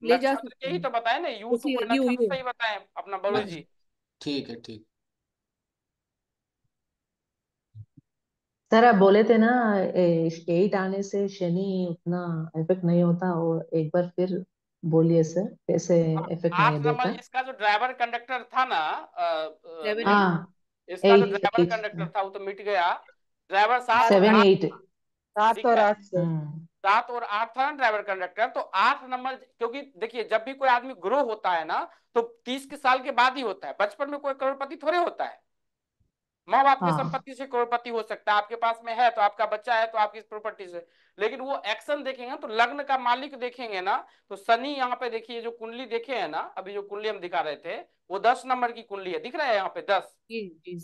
ले जा नक्षत्र सकते के ही हैं, तो बताए ना, यू तो उसी कोई यू नक्षत्र यू से ही बताए अपना बड़ू जी। ठीक है, ठीक। सर आप बोले थे ना 8 आने से शनि उतना इफेक्ट नहीं होता, और एक बार फिर बोलिए सर कैसे अब इफेक्ट नहीं 8 नंबर देता। इसका जो ड्राइवर कंडक्टर था ना, 7 हाँ, इसका जो ड्राइवर 8 कंडक्टर था वो तो मिट गया। ड्राइवर 7 और 7 8, 8। 7 ठीक और है, 8 सर। 7 और 8 था ना ड्राइवर कंडक्टर, तो 8 नंबर, क्योंकि देखिए जब भी कोई आदमी ग्रो होता है ना तो 30 के साल के बाद ही होता है, बचपन में कोई करोड़पति थोड़े होता है। माँ बाप की हाँ संपत्ति से करोड़पति हो सकता है, आपके पास में है तो आपका बच्चा है तो आपकी प्रॉपर्टी से, लेकिन वो एक्शन देखेंगे तो लग्न का मालिक देखेंगे ना, तो शनि यहाँ पे देखिए जो कुंडली देखे है ना, अभी जो कुंडली हम दिखा रहे थे वो 10 नंबर की कुंडली है, दिख रहा है यहाँ पे 10। जी जी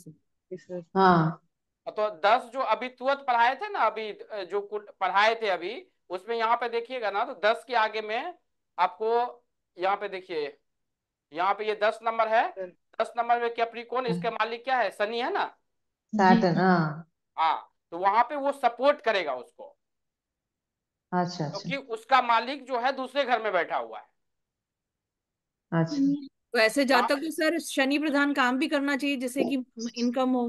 सर। हाँ। तो 10 जो अभी तुरंत पढ़ाए थे ना, अभी जो पढ़ाए थे अभी, उसमें यहाँ पे देखिएगा ना तो 10 के आगे में आपको यहाँ पे देखिए, यहाँ पे ये 10 नंबर है, 10 नंबर में कैप्रिकॉर्न, इसके मालिक क्या है, शनि है ना। सैटर्न, हाँ। हाँ, तो वहां पे वो सपोर्ट करेगा उसको, अच्छा अच्छा क्योंकि उसका मालिक जो है दूसरे घर में बैठा हुआ है। अच्छा। तो ऐसे यहाँ जातक को सर शनि प्रधान काम भी करना चाहिए जिससे कि इनकम हो।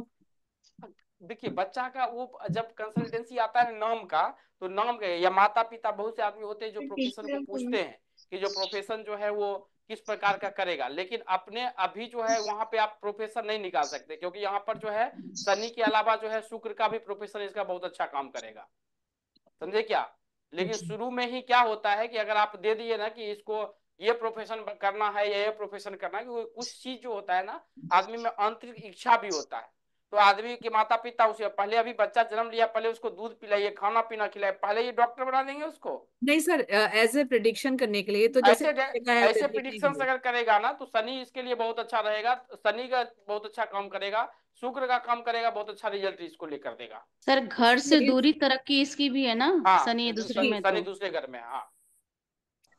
देखिए बच्चा का वो जब कंसल्टेंसी आता है नाम का, तो नाम के या माता पिता बहुत से आदमी होते हैं जो प्रोफेशन को पूछते हैं कि जो प्रोफेशन जो है वो किस प्रकार का करेगा, लेकिन अपने अभी जो है वहां पे आप प्रोफेशन नहीं निकाल सकते, क्योंकि यहाँ पर जो है शनि के अलावा जो है शुक्र का भी प्रोफेशन इसका बहुत अच्छा काम करेगा, समझे क्या। लेकिन शुरू में ही क्या होता है कि अगर आप दे दिए ना कि इसको ये प्रोफेशन करना है या ये प्रोफेशन करना है, क्योंकि कुछ चीज जो होता है ना आदमी में आंतरिक इच्छा भी होता है। तो आदमी के माता पिता उसे पहले, अभी बच्चा जन्म लिया पहले उसको दूध पिलाइए, खाना पीना खिलाए, पहले ये डॉक्टर बना देंगे उसको। नहीं सर, एज ए प्रिडिक्शन करने के लिए तो जैसे ऐसे देखा है ऐसे देखने के प्रिडिक्शन लिए। अगर करेगा ना तो शनि इसके लिए बहुत अच्छा रहेगा, शनि का बहुत अच्छा काम करेगा, शुक्र का काम करेगा, बहुत अच्छा रिजल्ट इसको लेकर देगा। सर घर से दूरी तरक्की इसकी भी है ना, हाँ शनि दूसरे में शनि तो। दूसरे घर में है, हाँ।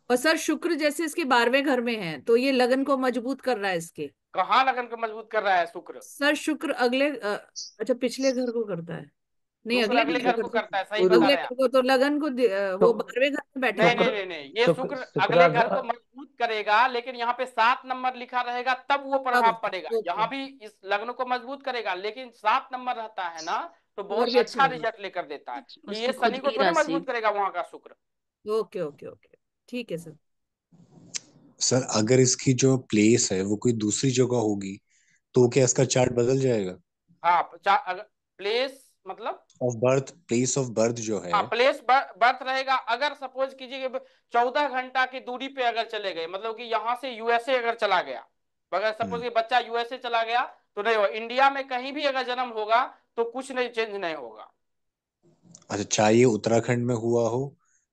और सर शुक्र जैसे इसके 12वें घर में है तो ये लगन को मजबूत कर रहा है इसके। कहाँ लगन को मजबूत कर रहा है शुक्र? सर शुक्र अगले अच्छा पिछले घर को करता है, नहीं शुक्र अगले अगले घर घर को को करता करता है, सही है, बता अगले रहे हैं घर आप। को तो लगन को वो शुक्र 12वें घर में बैठा नहीं हुआ नहीं शुक्र नहीं नहीं, ये शुक्र शुक्र शुक्र अगले घर को मजबूत करेगा, लेकिन यहाँ पे 7 नंबर लिखा रहेगा तब वो है। प्रभाव अब पड़ेगा। ओके, यहाँ भी इस लग्न को मजबूत करेगा, लेकिन 7 नंबर रहता है ना तो और बहुत भी अच्छा अच्छा होगा। रिजल्ट लेकर देता है। कि उसकी ये खुद शनि को की थोड़ी राशि। मजबूत करेगा वहां का शुक्र। ओके ओके ओके, ठीक है सर। सर अगर इसकी जो प्लेस है वो कोई दूसरी जगह होगी तो क्या इसका चार्ट बदल जाएगा? हाँ प्लेस मतलब of birth, place of birth जो है। हाँ प्लेस बर्थ रहेगा। अगर सपोज कीजिए 14 घंटा की दूरी पे अगर चले गए, मतलब कि यहाँ से यूएसए अगर चला गया, अगर सपोज कि बच्चा यूएसए चला गया तो नहीं होगा। इंडिया में कहीं भी अगर जन्म होगा तो कुछ नहीं चेंज नहीं होगा। अच्छा, चाहे उत्तराखंड में हुआ हो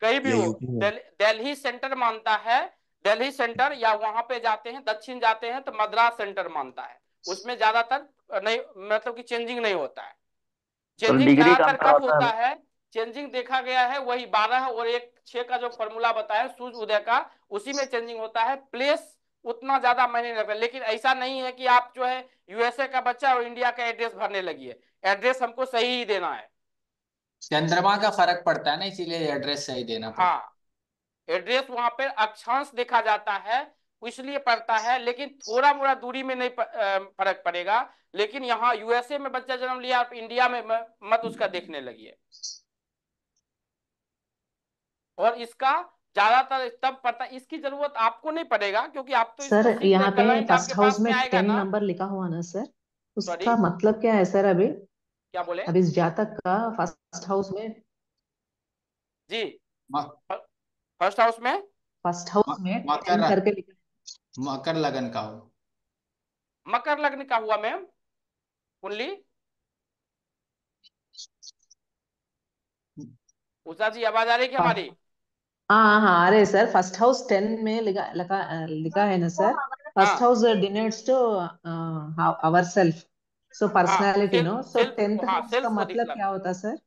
कहीं भी या हो, यूपी में। दिल्ली सेंटर मानता है, दिल्ली सेंटर, या वहां पे जाते हैं दक्षिण जाते हैं तो मद्रास सेंटर मानता है। उसमें ज्यादातर नहीं, मतलब कि चेंजिंग नहीं होता है। तो चेंजिंग डिग्री का ज्यादातर अंतर कब आता है होता ना? है? चेंजिंग देखा गया है वही 12 और 1 6 का जो फॉर्मूला बताया सूर्य उदय का, उसी में चेंजिंग होता है। प्लेस उतना ज्यादा मायने नहीं रखता, लेकिन ऐसा नहीं है कि आप जो है यूएसए का बच्चा और इंडिया का एड्रेस भरने लगिए। एड्रेस हमको सही ही देना है। चंद्रमा का फर्क पड़ता है ना, इसीलिए एड्रेस सही देना पड़ता हाँ, एड्रेस वहां पे अक्षांश देखा जाता है इसलिए पड़ता है, लेकिन थोड़ा मोड़ा दूरी में नहीं फर्क पड़ेगा। लेकिन यहाँ यूएसए में बच्चा जन्म लिया, आप इंडिया में मत उसका देखने लगिए। और इसका ज्यादातर तब पड़ता, इसकी जरूरत आपको नहीं पड़ेगा क्योंकि आप तो सर इसको सीख रहे, यहाँ पे क्लाइंट फर्स्ट आपके हाउस पास में में आएगा 10 ना। नंबर लिखा हुआ ना सर, सॉरी, उसका मतलब क्या है सर? अभी क्या बोले अभी इस जातक का फर्स्ट हाउस में जी? है। फर्स्ट हाउस में फर्स्ट हाउस में मकर 10 करके लिखा मकर लगन का हो। मकर लग्न का हुआ मैम कुंडली। उषा जी आवाज आ रही है क्या है। हमारी? हाँ हाँ, अरे सर फर्स्ट हाउस 10 में लिखा है ना सर। फर्स्ट हाँ house denotes to our self, so हाँ, personality no, so self, 10th हाँ हाउस का सेल्फ को मतलब दिखलाता क्या है। होता है सर?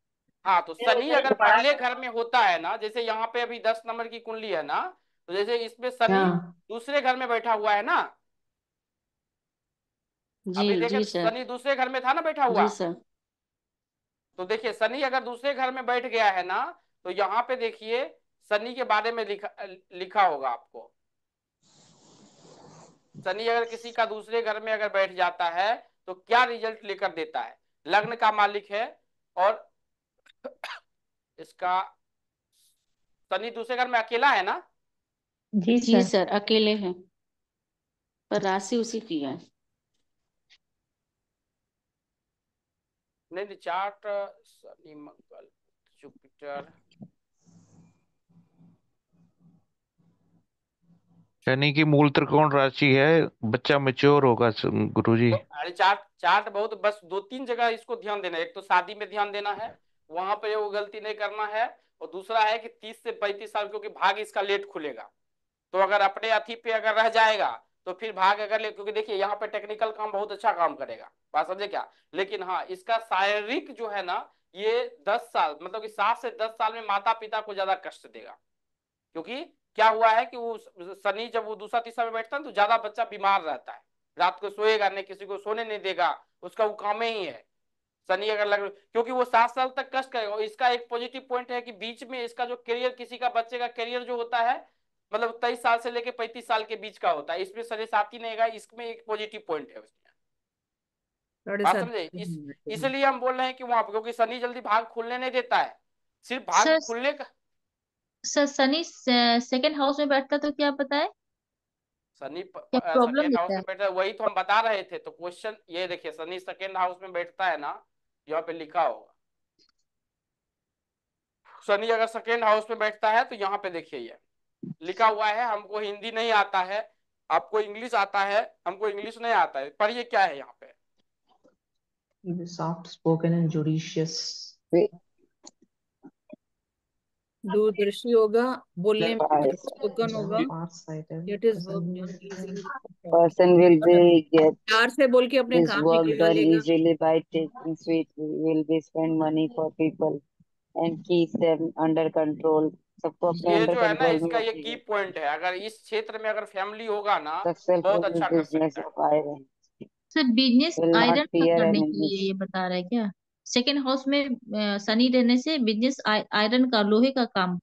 हाँ तो शनि अगर पहले घर में होता है ना, जैसे यहाँ पे अभी 10 नंबर की कुंडली है ना, तो जैसे इसमें शनि हाँ दूसरे घर में बैठा हुआ है ना, जी अभी देखे जी सर। शनि दूसरे घर में था ना बैठा हुआ। जी सर। तो देखिए शनि अगर दूसरे घर में बैठ गया है ना, तो यहाँ पे देखिए शनि के बारे में लिखा होगा आपको। शनि अगर किसी का दूसरे घर में अगर बैठ जाता है तो क्या रिजल्ट लेकर देता है। लग्न का मालिक है और इसका शनि दूसरे घर में अकेला है ना। जी जी सर। सर अकेले हैं, पर राशि उसी की है। नहीं नहीं, चार्ट शनि मंगल जुपिटर, शनि की मूल त्रिकोण राशि है, बच्चा मैच्योर होगा गुरुजी। अरे चार्ट चार्ट बहुत, बस 2 3 जगह इसको ध्यान देना है। एक तो शादी में ध्यान देना है, वहां पे वो गलती नहीं करना है। और दूसरा है कि 30 से 35 साल, क्योंकि भाग इसका लेट खुलेगा। तो अगर अपने अथी पे अगर रह जाएगा तो फिर भाग अगर ले, क्योंकि देखिए यहाँ पे टेक्निकल काम बहुत अच्छा काम करेगा, बात समझे क्या। लेकिन हाँ इसका शारीरिक जो है ना, ये 10 साल, मतलब कि 7 से 10 साल में माता पिता को ज्यादा कष्ट देगा। क्योंकि क्या हुआ है कि वो शनि जब वो दूसरा तीसरा में बैठता है तो ज्यादा बच्चा बीमार रहता है, रात को सोएगा नहीं, किसी को सोने नहीं देगा, उसका वो काम ही है। शनि अगर लग्न, क्योंकि वो 7 साल तक कष्ट करेगा। और इसका एक पॉजिटिव पॉइंट है कि बीच में इसका जो करियर, किसी का बच्चे का करियर जो होता है मतलब 23 साल से लेके 35 साल के बीच का होता है, इसमें शनि साथी नहीं आएगा, इसमें एक पॉजिटिव पॉइंट है उसमें। साढ़े बात सात समझे? इसलिए हम बोल रहे हैं कि वहां पर, क्योंकि शनि जल्दी भाग खुलने नहीं देता है, सिर्फ भाग सर खुलने का। सर शनि सेकंड हाउस में बैठता तो क्या पता है, शनि क्या प्रॉब्लम सेकेंड हाउस देता में है? बैठा है, वही तो हम बता रहे थे। तो क्वेश्चन ये देखिए, शनि सेकेंड हाउस में बैठता है ना, यहाँ पे लिखा होगा। शनि अगर सेकेंड हाउस में बैठता है तो यहाँ पे देखिए ये लिखा हुआ है। हमको हिंदी नहीं आता है, आपको इंग्लिश आता है, हमको इंग्लिश नहीं आता है। पढ़िए क्या है यहाँ पे। सॉफ्ट स्पोकन एंड जुडिशियस, दूरदर्शी होगा, बोलने में Five. स्पोकन होगा, far sighted get is work done easily. Person will be get प्यार से बोल के अपने his काम work निकलवा done लेगा। easily by taking sweetly. Will be spend money for people and keep them under control. सबको अपने ये अंडर जो है ना, कंट्रोल में इसका ये की रखेगा। पॉइंट है। अगर इस क्षेत्र में अगर फैमिली होगा ना तो बहुत Successful अच्छा कर business सकता है। of iron sir business will not iron का fear करने के लिए enemies. ये बता रहा है क्या? सेकेंड हाउस में शनि रहने से बिजनेस आयरन का, लोहे का काम।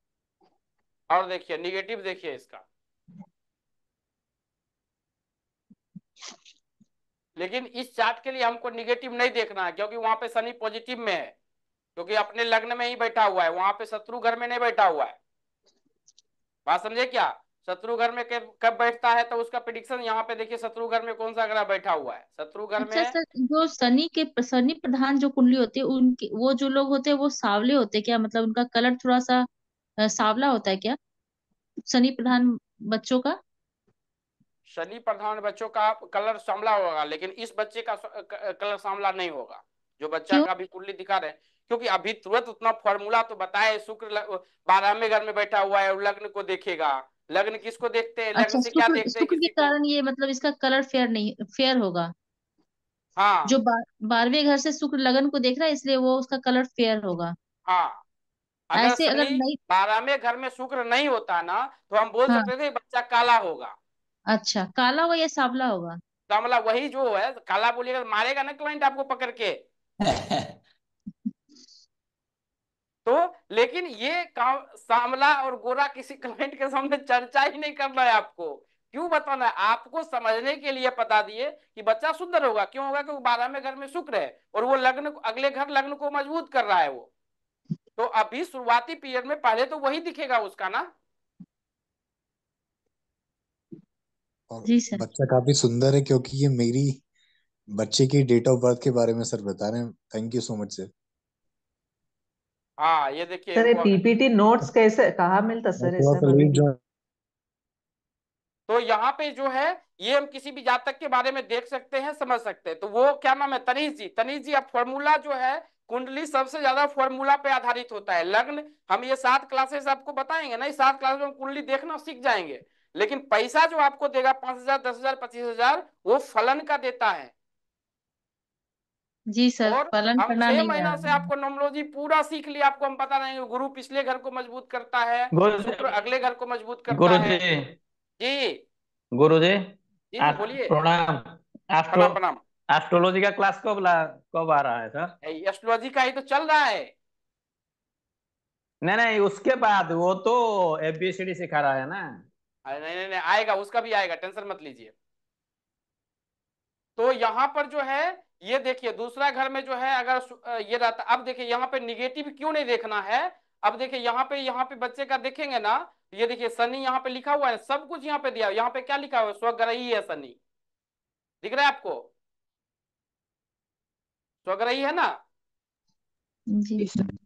और देखिए निगेटिव देखिए इसका, लेकिन इस चार्ट के लिए हमको निगेटिव नहीं देखना है, क्योंकि वहां पे शनि पॉजिटिव में है, क्योंकि अपने लग्न में ही बैठा हुआ है, वहां पे शत्रु घर में नहीं बैठा हुआ है। बात समझे क्या? शत्रु घर में कब बैठता है तो उसका प्रिडिक्शन यहाँ पे देखिए, शत्रु घर में कौन सा ग्रह बैठा हुआ है, शत्रु घर अच्छा में। सर, जो शनि प्रधान जो कुंडली होती है, उनके वो जो लोग होते हैं वो सावले होते हैं क्या? मतलब उनका कलर थोड़ा सा सावला होता है क्या, शनि प्रधान बच्चों का? शनि प्रधान बच्चों का कलर सांवला होगा, लेकिन इस बच्चे का कलर सांवला नहीं होगा, जो बच्चा क्यों? का भी कुंडली दिखा रहे हैं। क्योंकि अभी तुरंत उतना फॉर्मूला तो बताए, शुक्र 12वें घर में बैठा हुआ है और लग्न को देखेगा। लग्न किसको देखते हैं, लग्न अच्छा, से क्या शुक्र देखते हैं शुक्र के किसी को। कारण ये मतलब इसका कलर फेयर नहीं, फेयर होगा। जो हाँ 12वें घर से शुक्र लगन को देख रहा है, इसलिए वो उसका कलर फेयर होगा। हाँ, अगर ऐसे अगर शनि नहीं। 12वें घर में शुक्र नहीं होता ना तो हम बोल हाँ, सकते थे बच्चा काला होगा। अच्छा, काला होगा या सावला होगा? कामला वही जो है, काला बोलिएगा तो मारेगा ना क्लाइंट आपको पकड़ के। तो लेकिन ये काम सांवला और गोरा किसी क्लाइंट के सामने चर्चा ही नहीं करना है आपको। क्यों बताना है आपको? समझने के लिए बता दिए कि बच्चा सुंदर होगा। क्यों होगा? क्योंकि 12वें घर में शुक्र है और वो लग्न, अगले घर लग्न को मजबूत कर रहा है वो। तो अभी शुरुआती पीरियड में पहले तो वही दिखेगा उसका ना। और जी सर। बच्चा काफी सुंदर है, क्योंकि ये मेरी बच्चे की डेट ऑफ बर्थ के बारे में सर बता रहे हैं। Thank you so much sir. हाँ ये देखिए सर ये इनको पीपीटी नोट्स कैसे कहाँ मिलता मैं सर ये थोड़ा सब सा अभी लेट भी? ज्वाइन। तो यहाँ पे जो है ये हम किसी भी जातक के बारे में देख सकते हैं, समझ सकते हैं। तो वो क्या नाम है, तनीष जी। तनीष जी, अब फॉर्मूला जो है, कुंडली सबसे ज्यादा फॉर्मूला पे आधारित होता है। लग्न हम ये 7 क्लासेस आपको बताएंगे ना, इस 7 क्लास में हम कुंडली देखना सीख जाएंगे। लेकिन पैसा जो आपको देगा 5,000, 10,000, 25,000, वो फलन का देता है। जी सर, और पालन हम करना 6 नहीं आ महीना से रहा है। आपको नोमोलॉजी पूरा सीख लिया, आपको हम पता नहीं। गुरु पिछले घर को मजबूत करता है, गुरु शुक्र अगले घर को मजबूत करता गुरु है। जी, जी गुरु जी, जी जी बोलिए। प्रणाम। एस्ट्रो प्रणाम प्रणाम। एस्ट्रोलॉजी का क्लास कब आ रहा है सर? एस्ट्रोलॉजी का ही तो चल रहा है। नहीं नहीं, उसके बाद वो तो ABCD सिखा रहा है ना। अरे नहीं नहीं नहीं, आएगा, उसका भी आएगा, टेंशन मत लीजिए। तो यहाँ पर जो है ये देखिए, दूसरा घर में जो है अगर ये रहता। अब देखिए यहाँ पे निगेटिव क्यों नहीं देखना है। अब देखिए यहाँ पे बच्चे का देखेंगे ना, ये देखिए शनि यहाँ पे लिखा हुआ है, सब कुछ यहाँ पे दिया। यहाँ पे क्या लिखा हुआ है, स्वग्रही है शनि, दिख रहा है आपको? स्वग्रही है ना जी सर।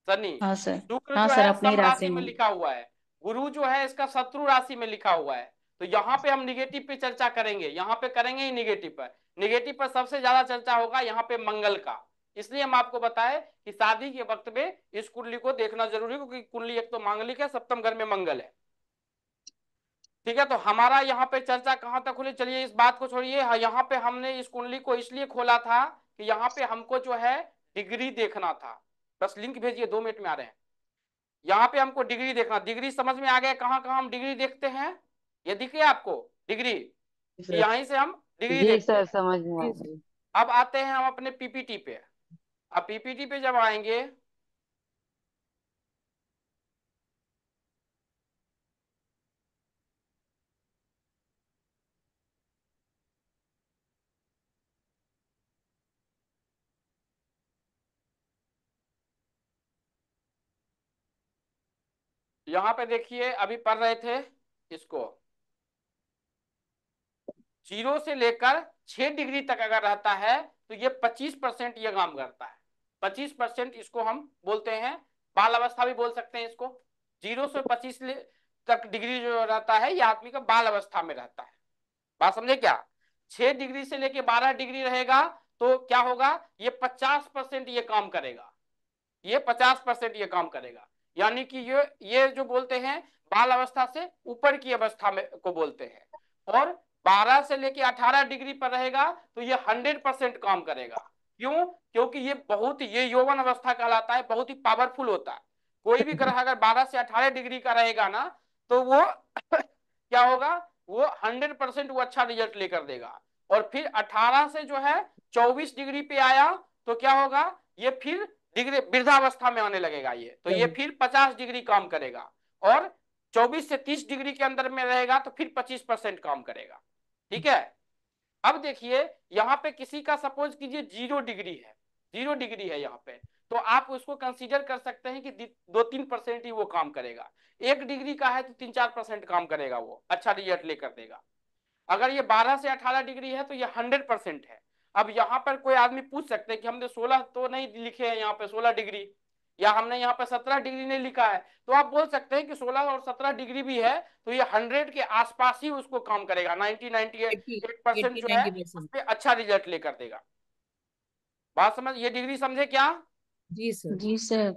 शनि। हाँ सर। शुक्र हाँ जो सर, है अपने ही सम राशि राशि में में। लिखा हुआ है। गुरु जो है इसका शत्रु राशि में लिखा हुआ है। तो यहाँ पे हम निगेटिव पे चर्चा करेंगे, यहाँ पे करेंगे ही निगेटिव पर। निगेटिव पर सबसे ज्यादा चर्चा होगा यहाँ पे मंगल का। इसलिए हम आपको बताए कि शादी के वक्त में इस कुंडली को देखना जरूरी है, क्योंकि कुंडली एक तो मांगलिक है, सप्तम घर में मंगल है। ठीक है, तो हमारा यहाँ पे चर्चा कहाँ तक हुई, चलिए इस बात को छोड़िए। हाँ, यहाँ पे हमने इस कुंडली को इसलिए खोला था कि यहाँ पे हमको जो है डिग्री देखना था। बस लिंक भेजिए, 2 मिनट में आ रहे हैं। यहाँ पे हमको डिग्री देखना, डिग्री समझ में आ गया कहाँ कहाँ हम डिग्री देखते हैं? ये दिख गया आपको डिग्री? यहीं से हम डिग्री जी देखते सर, हैं। समझ में आ गई। अब आते हैं हम अपने पीपीटी पे। अब पीपीटी पे जब आएंगे यहाँ पे देखिए, अभी पढ़ रहे थे इसको, 0 से लेकर 6 डिग्री तक अगर रहता है तो ये 25% ये काम करता है। 25% इसको हम बोलते हैं बाल अवस्था भी बोल सकते हैं इसको। 0 से 25 तक डिग्री जो रहता है ये आदमी का बाल अवस्था में रहता है। बात समझे क्या? 6 डिग्री से लेके 12 डिग्री रहेगा तो क्या होगा, ये 50% ये काम करेगा, ये 50% ये काम करेगा। यानी कि ये जो बोलते हैं बाल अवस्था से ऊपर की अवस्था में को बोलते हैं। और 12 से लेके 18 डिग्री पर रहेगा तो ये 100% काम करेगा। क्यों? क्योंकि ये यौवन अवस्था कहलाता है, बहुत ही पावरफुल होता है। कोई भी ग्रह अगर 12 से 18 डिग्री का रहेगा ना तो वो क्या होगा, वो 100% वो अच्छा रिजल्ट लेकर देगा। और फिर 18 से जो है 24 डिग्री पे आया तो क्या होगा, ये फिर डिग्री वृद्धावस्था में आने लगेगा ये, तो ये फिर 50 डिग्री काम करेगा। और 24 से 30 डिग्री के अंदर में रहेगा तो फिर 25% काम करेगा। ठीक है। अब देखिए यहाँ पे किसी का सपोज कीजिए 0 डिग्री है, 0 डिग्री है यहाँ पे, तो आप उसको कंसीडर कर सकते हैं कि 2-3% ही वो काम करेगा। 1 डिग्री का है तो 3-4% काम करेगा, वो अच्छा रिजल्ट लेकर देगा। अगर ये 12 से 18 डिग्री है तो ये 100% है। अब यहाँ पर कोई आदमी पूछ सकते हैं कि हमने 16 तो नहीं लिखे हैं यहाँ पे 16 डिग्री, या हमने यहाँ पे 17 डिग्री नहीं लिखा है, तो आप बोल सकते हैं कि 16 और 17 डिग्री भी है तो ये 100 के आसपास ही उसको काम करेगा। 98% जो है उस पर अच्छा रिजल्ट लेकर देगा। बात समझ, ये डिग्री समझे क्या? जी सर। जी सर।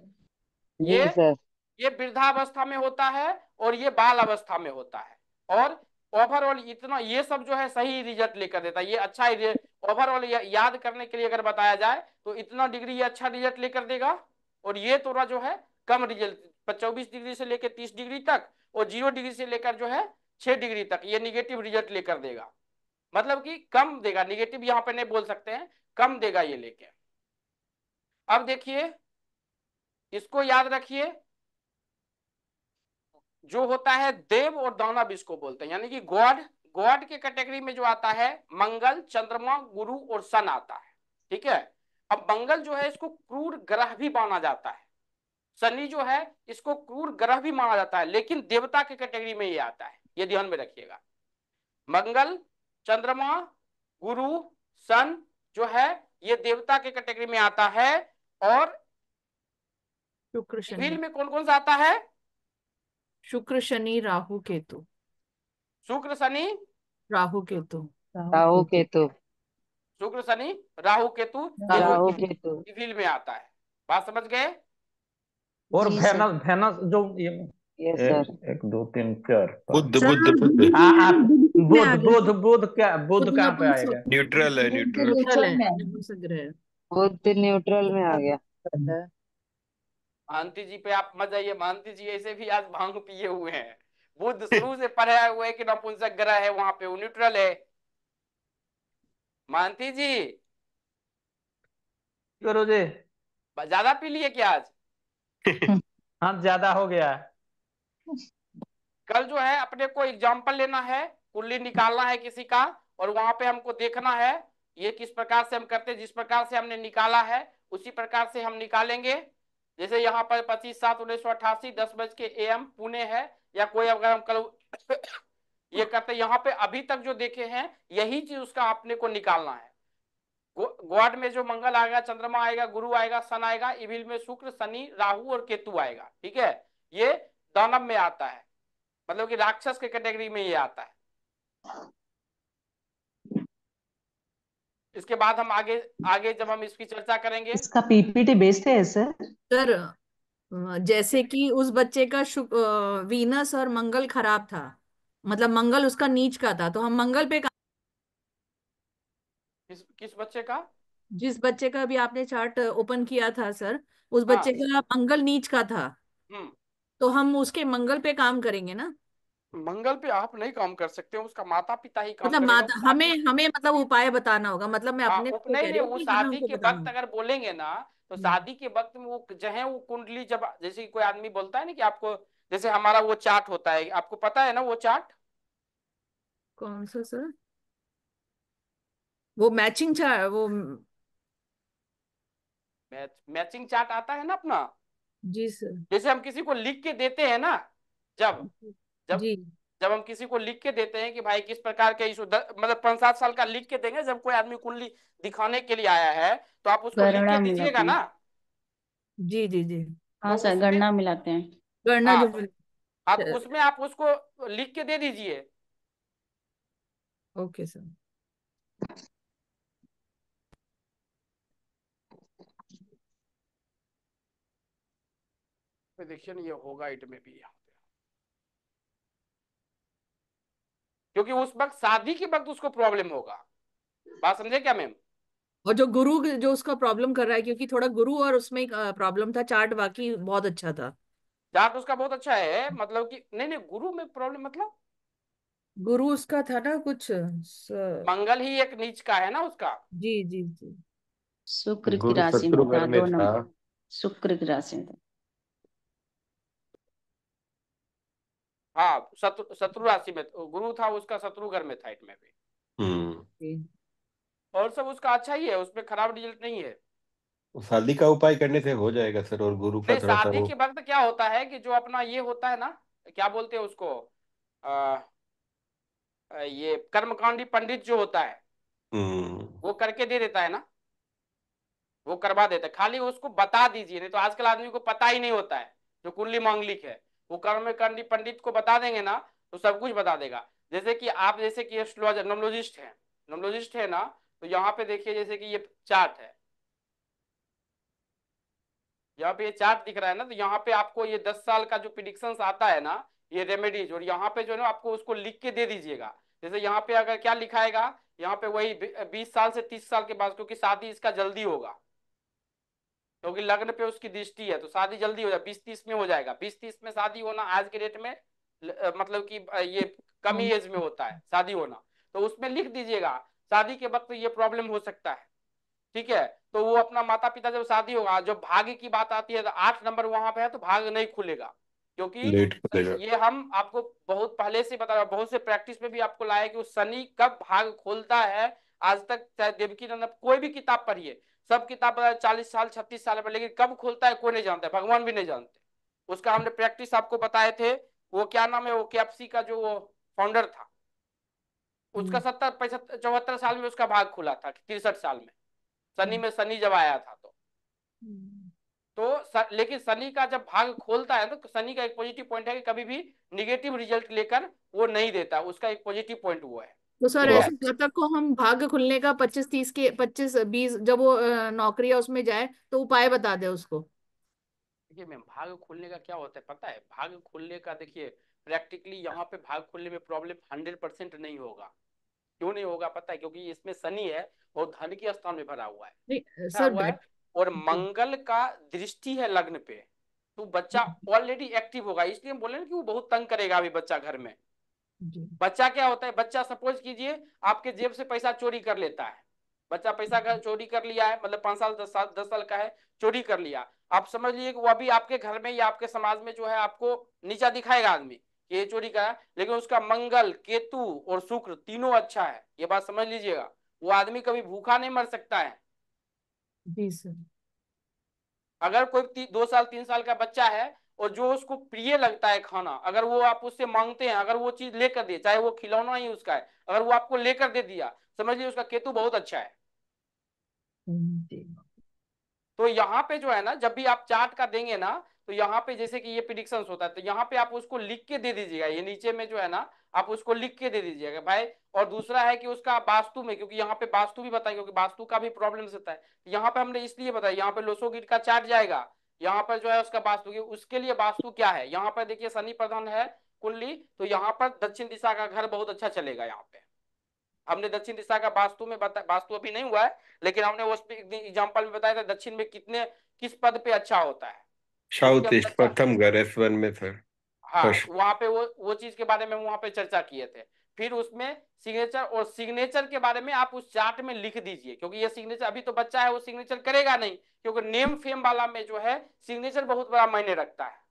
ये जी सर। ये वृद्धावस्था में होता है और ये बाल अवस्था में होता है। और ओवरऑल इतना ये सब जो है सही रिजल्ट लेकर देता है, ये अच्छा ओवरऑल याद करने के लिए अगर बताया जाए तो इतना डिग्री ये अच्छा रिजल्ट लेकर देगा। और ये थोड़ा जो है कम रिजल्ट 24 डिग्री से लेकर 30 डिग्री तक, और 0 डिग्री से लेकर जो है 6 डिग्री तक ये निगेटिव रिजल्ट लेकर देगा। मतलब कि कम देगा, निगेटिव यहाँ पे नहीं बोल सकते हैं, कम देगा ये लेके। अब देखिए इसको याद रखिए, जो होता है देव और दानव इसको बोलते हैं, यानी कि गॉड। गॉड के कैटेगरी में जो आता है मंगल, चंद्रमा, गुरु और सन आता है। ठीक है। अब मंगल जो है इसको क्रूर ग्रह भी माना जाता है, शनि जो है इसको क्रूर ग्रह भी माना जाता है, लेकिन देवता के कैटेगरी में ये आता है, ये ध्यान में रखिएगा। मंगल, चंद्रमा, गुरु, सन जो है ये देवता के कैटेगरी में आता है। और शुक्र शनि, में कौन कौन सा आता है? शुक्र शनि राहु केतु। शुक्र शनि राहु केतु। राहु केतु। शुक्र शनि राहु केतु राहु केतु इविल में आता है। बात समझ गए? और जी सर। वेनस वेनस जो ये यस सर। 1 2 3 4 बुध सर बुध बुध में आ बुध गया। बुध बुध क्या, बुध कहाँ पे आएगा? न्यूट्रल है, न्यूट्रल। न्यूट्रल है, में है। नपुंसक ग्रह। बुध न्यूट्रल में आ गया। महांती जी पे आप मत जाइए, महांती जी ऐसे भी आज भांग पिए हुए हैं। बुध शुरू से पढ़े हुए कि नपुंसक ग्रह है, वहां पे वो न्यूट्रल है। महांती जी करो जी। ज्यादा पी लिए क्या आज? हाँ ज्यादा हो गया। कल जो है अपने को एग्जाम्पल लेना है, कुंडली निकालना है किसी का, और वहां पे हमको देखना है ये किस प्रकार से हम करते हैं। जिस प्रकार से हमने निकाला है उसी प्रकार से हम निकालेंगे। जैसे यहाँ पर 25/7/1988 10 AM पुणे है, या कोई अगर हम कल ये करते यहाँ पे अभी तक जो देखे हैं यही चीज उसका अपने को निकालना है। गॉड में जो मंगल आएगा, चंद्रमा आएगा, गुरु आएगा, सन आएगा, इविल में शुक्र, शनि, राहु और केतु आएगा। ठीक है। ये दानव में आता है, मतलब कि राक्षस के कैटेगरी में ये आता है। इसके बाद हम आगे आगे जब हम इसकी चर्चा करेंगे। इसका पीपीटी भेजते हैं सर? सर जैसे कि उस बच्चे का वीनस और मंगल खराब था, मतलब मंगल उसका नीच का था, तो हम मंगल पे किस बच्चे का? जिस बच्चे का अभी आपने चार्ट ओपन किया था सर, उस हाँ। बच्चे का मंगल नीच का था, हम्म। तो हम उसके मंगल पे काम करेंगे ना। मंगल पे आप नहीं काम कर सकते, उसका माता पिता ही काम मतलब करेगा। माता वो हमें शादी, हमें मतलब उपाय बताना होगा, मतलब मैं हाँ अपने को नहीं कह नहीं, रही हूँ वो कि हमें शादी उनको के बताना वक्त होगा। अगर बोलेंगे ना, तो हम्म। शादी के वक्त में वो जो है वो कुंडली, जब जैसे कोई आदमी बोलता है ना कि आपको, जैसे हमारा वो चार्ट होता है, आपको पता है ना वो चार्ट, कौन सा सर? वो मैचिंग चार्ट, वो। मैचिंग चार्ट आता है ना अपना। जी सर। जैसे हम किसी को लिख के देते हैं ना, जब जब जी जब हम किसी को लिख के देते हैं कि भाई किस प्रकार के इशू, मतलब 5-7 साल का लिख के देंगे, जब कोई आदमी कुंडली दिखाने के लिए आया है तो आप उसको लिख के गणना दीजिएगा मिलाते ना। हैं। जी जी जी। हाँ तो सर, उसमें, गणना मिलाते हैं। गणना हाँ जो। हाँ, तो उसमें आप उसको लिख के दे दीजिए। Okay sir. प्रेडिक्शन ये होगा इट में भी यहाँ पे, क्योंकि उस वक्त शादी के वक्त उसको प्रॉब्लम होगा। बात समझे क्या मैम? और जो गुरु जो उसका प्रॉब्लम कर रहा है, क्योंकि थोड़ा गुरु और उसमें प्रॉब्लम था, चार्ट बाकी बहुत अच्छा था। चार्ट उसका बहुत अच्छा है, मतलब कि नहीं नहीं, गुरु में प्रॉब्लम मतलब गुरु उसका था ना कुछ मंगल ही एक नीच का है ना उसका। जी जी जी। शुक्र की गुरु राशि में शत्रु घर था, में दो था। नंबर। शुक्र की राशि में था। हाँ, शत्रु शत्रु राशि में गुरु था उसका, शत्रु घर में था इट में भी। हम्म। और सब उसका अच्छा ही है, उसमें खराब रिजल्ट नहीं है। शादी का उपाय करने से हो जाएगा सर, और गुरु का नहीं, थोड़ा सा शादी वो। के वक्त क्या होता है कि जो अपना ये होता है ना, क्या बोलते हैं उसको, आ, ये कर्मकांडी पंडित जो होता है, हम्म। वो करके दे देता है ना, वो करवा देता है। खाली उसको बता दीजिए, नहीं तो आजकल आदमी को पता ही नहीं होता है जो कुंडली मांगलिक है। वो कर्मकांडी पंडित को बता देंगे ना, तो सब कुछ बता देगा। जैसे कि आप, जैसे कि एस्ट्रोलॉजर, नोमोलॉजिस्ट है, नोमोलॉजिस्ट है ना, तो यहाँ पे देखिए जैसे कि ये चार्ट है, यहाँ पे ये चार्ट दिख रहा है ना, तो यहाँ पे आपको ये 10 साल का जो प्रिडिक्शंस आता है ना, ये रेमेडीज, और यहाँ पे जो है ना आपको उसको लिख के दे दीजिएगा। जैसे यहाँ पे अगर क्या लिखाएगा, यहाँ पे वही 20 साल से 30 साल के बाद, क्योंकि शादी इसका जल्दी होगा, क्योंकि लग्न पे उसकी दृष्टि है, तो शादी जल्दी हो जाए, 20-30 में हो जाएगा। 20-30 में शादी होना आज के डेट में मतलब कि ये कम ही एज में होता है शादी होना। तो उसमें लिख दीजिएगा शादी के वक्त ये प्रॉब्लम हो सकता है, ठीक है। तो वो अपना माता पिता, जब शादी होगा, जब भाग्य की बात आती है तो 8 नंबर वहां पे है तो भाग्य नहीं खुलेगा, क्योंकि लेट खुलेगा। ये हम आपको बहुत पहले से बता रहे हैं, बहुत से प्रैक्टिस में भी आपको लाया कि वो शनि कब भाग्य खोलता है। आज तक चाहे देवकी नंदन कोई भी किताब पढ़िए, सब किताब 40 साल 36 साल पर, लेकिन कब खोलता है कोई नहीं जानता, भगवान भी नहीं जानते। उसका हमने प्रैक्टिस आपको बताए थे। वो क्या नाम है, वो केएफसी का जो फाउंडर था, उसका 70 75 74 साल में उसका भाग खुला था, 63 साल में, शनि में शनि जब आया था लेकिन शनि का जब भाग खोलता है तो शनि का एक पॉजिटिव पॉइंट है कि कभी भी निगेटिव रिजल्ट लेकर वो नहीं देता, उसका एक पॉजिटिव पॉइंट वो है, तो सर ठीक है। ऐसे जातक को हम भाग्य खुलने का 25-30 के 25-20 जब वो नौकरी या उसमें जाए तो उपाय बता दे उसको। देखिए मैम, भाग खुलने का क्या होता है पता है? भाग खुलने का देखिए, प्रैक्टिकली यहाँ पे भाग खुलने में प्रॉब्लम 100% नहीं होगा। क्यों नहीं होगा पता है? क्योंकि इसमें शनि है और धन के स्थान में भरा हुआ है, नहीं क्या सर हुआ है, और मंगल का दृष्टि है लग्न पे, तो बच्चा ऑलरेडी एक्टिव होगा। इसलिए हम बोले ना कि वो बहुत तंग करेगा अभी बच्चा घर में। बच्चा क्या होता है, बच्चा सपोज कीजिए आपके जेब से पैसा चोरी कर लेता है, बच्चा पैसा का चोरी कर लिया है, मतलब 5 साल 10 साल 10 साल का है, चोरी कर लिया, आप समझ लीजिए कि वो अभी आपके घर में या आपके समाज में जो है आपको नीचा दिखाएगा आदमी कि ये चोरी करा, लेकिन उसका मंगल केतु और शुक्र तीनों अच्छा है, ये बात समझ लीजिएगा। वो आदमी कभी भूखा नहीं मर सकता है। जी सर। अगर कोई 2 साल 3 साल का बच्चा है और जो उसको प्रिय लगता है खाना, अगर वो आप उससे मांगते हैं, अगर वो चीज लेकर दे, चाहे वो खिलौना ही उसका है, अगर वो आपको लेकर दे दिया, समझ लीजिए उसका केतु बहुत अच्छा है। तो यहाँ पे जो है ना, जब भी आप चार्ट का देंगे ना, तो यहाँ पे जैसे कि ये प्रिडिक्शंस होता है, तो यहाँ पे आप उसको लिख के दे दीजिएगा, ये नीचे में जो है ना, आप उसको लिख के दे दीजिएगा भाई। और दूसरा है कि उसका वास्तु में, क्योंकि यहाँ पे वास्तु भी बताएंगे, क्योंकि वास्तु का भी प्रॉब्लम होता है, यहाँ पे हमने इसलिए बताया, यहाँ पे लोसो गिट का चार्ट जाएगा, यहाँ पर जो है उसका वास्तु, उसके लिए वास्तु क्या है, यहाँ पर देखिए शनि प्रधान है कुंडली, तो यहाँ पर दक्षिण दिशा का घर बहुत अच्छा चलेगा। यहाँ पे हमने दक्षिण दिशा का वास्तु में वास्तु अभी नहीं हुआ है, लेकिन हमने उस एग्जाम्पल में बताया था दक्षिण में कितने किस पद पे अच्छा होता है, उसके साउथ अंदर ईस्ट अच्छा। प्रथम घर S1 में सर। हाँ, फर्स्ट। वहां पे वो चीज के बारे में वहां पे चर्चा किए थे। फिर उसमें सिग्नेचर, और सिग्नेचर के बारे में आप उस चार्ट में लिख दीजिए, क्योंकि ये सिग्नेचर अभी तो बच्चा है, वो सिग्नेचर करेगा नहीं, क्योंकि नेम फेम वाला में जो है सिग्नेचर बहुत बड़ा मायने रखता है।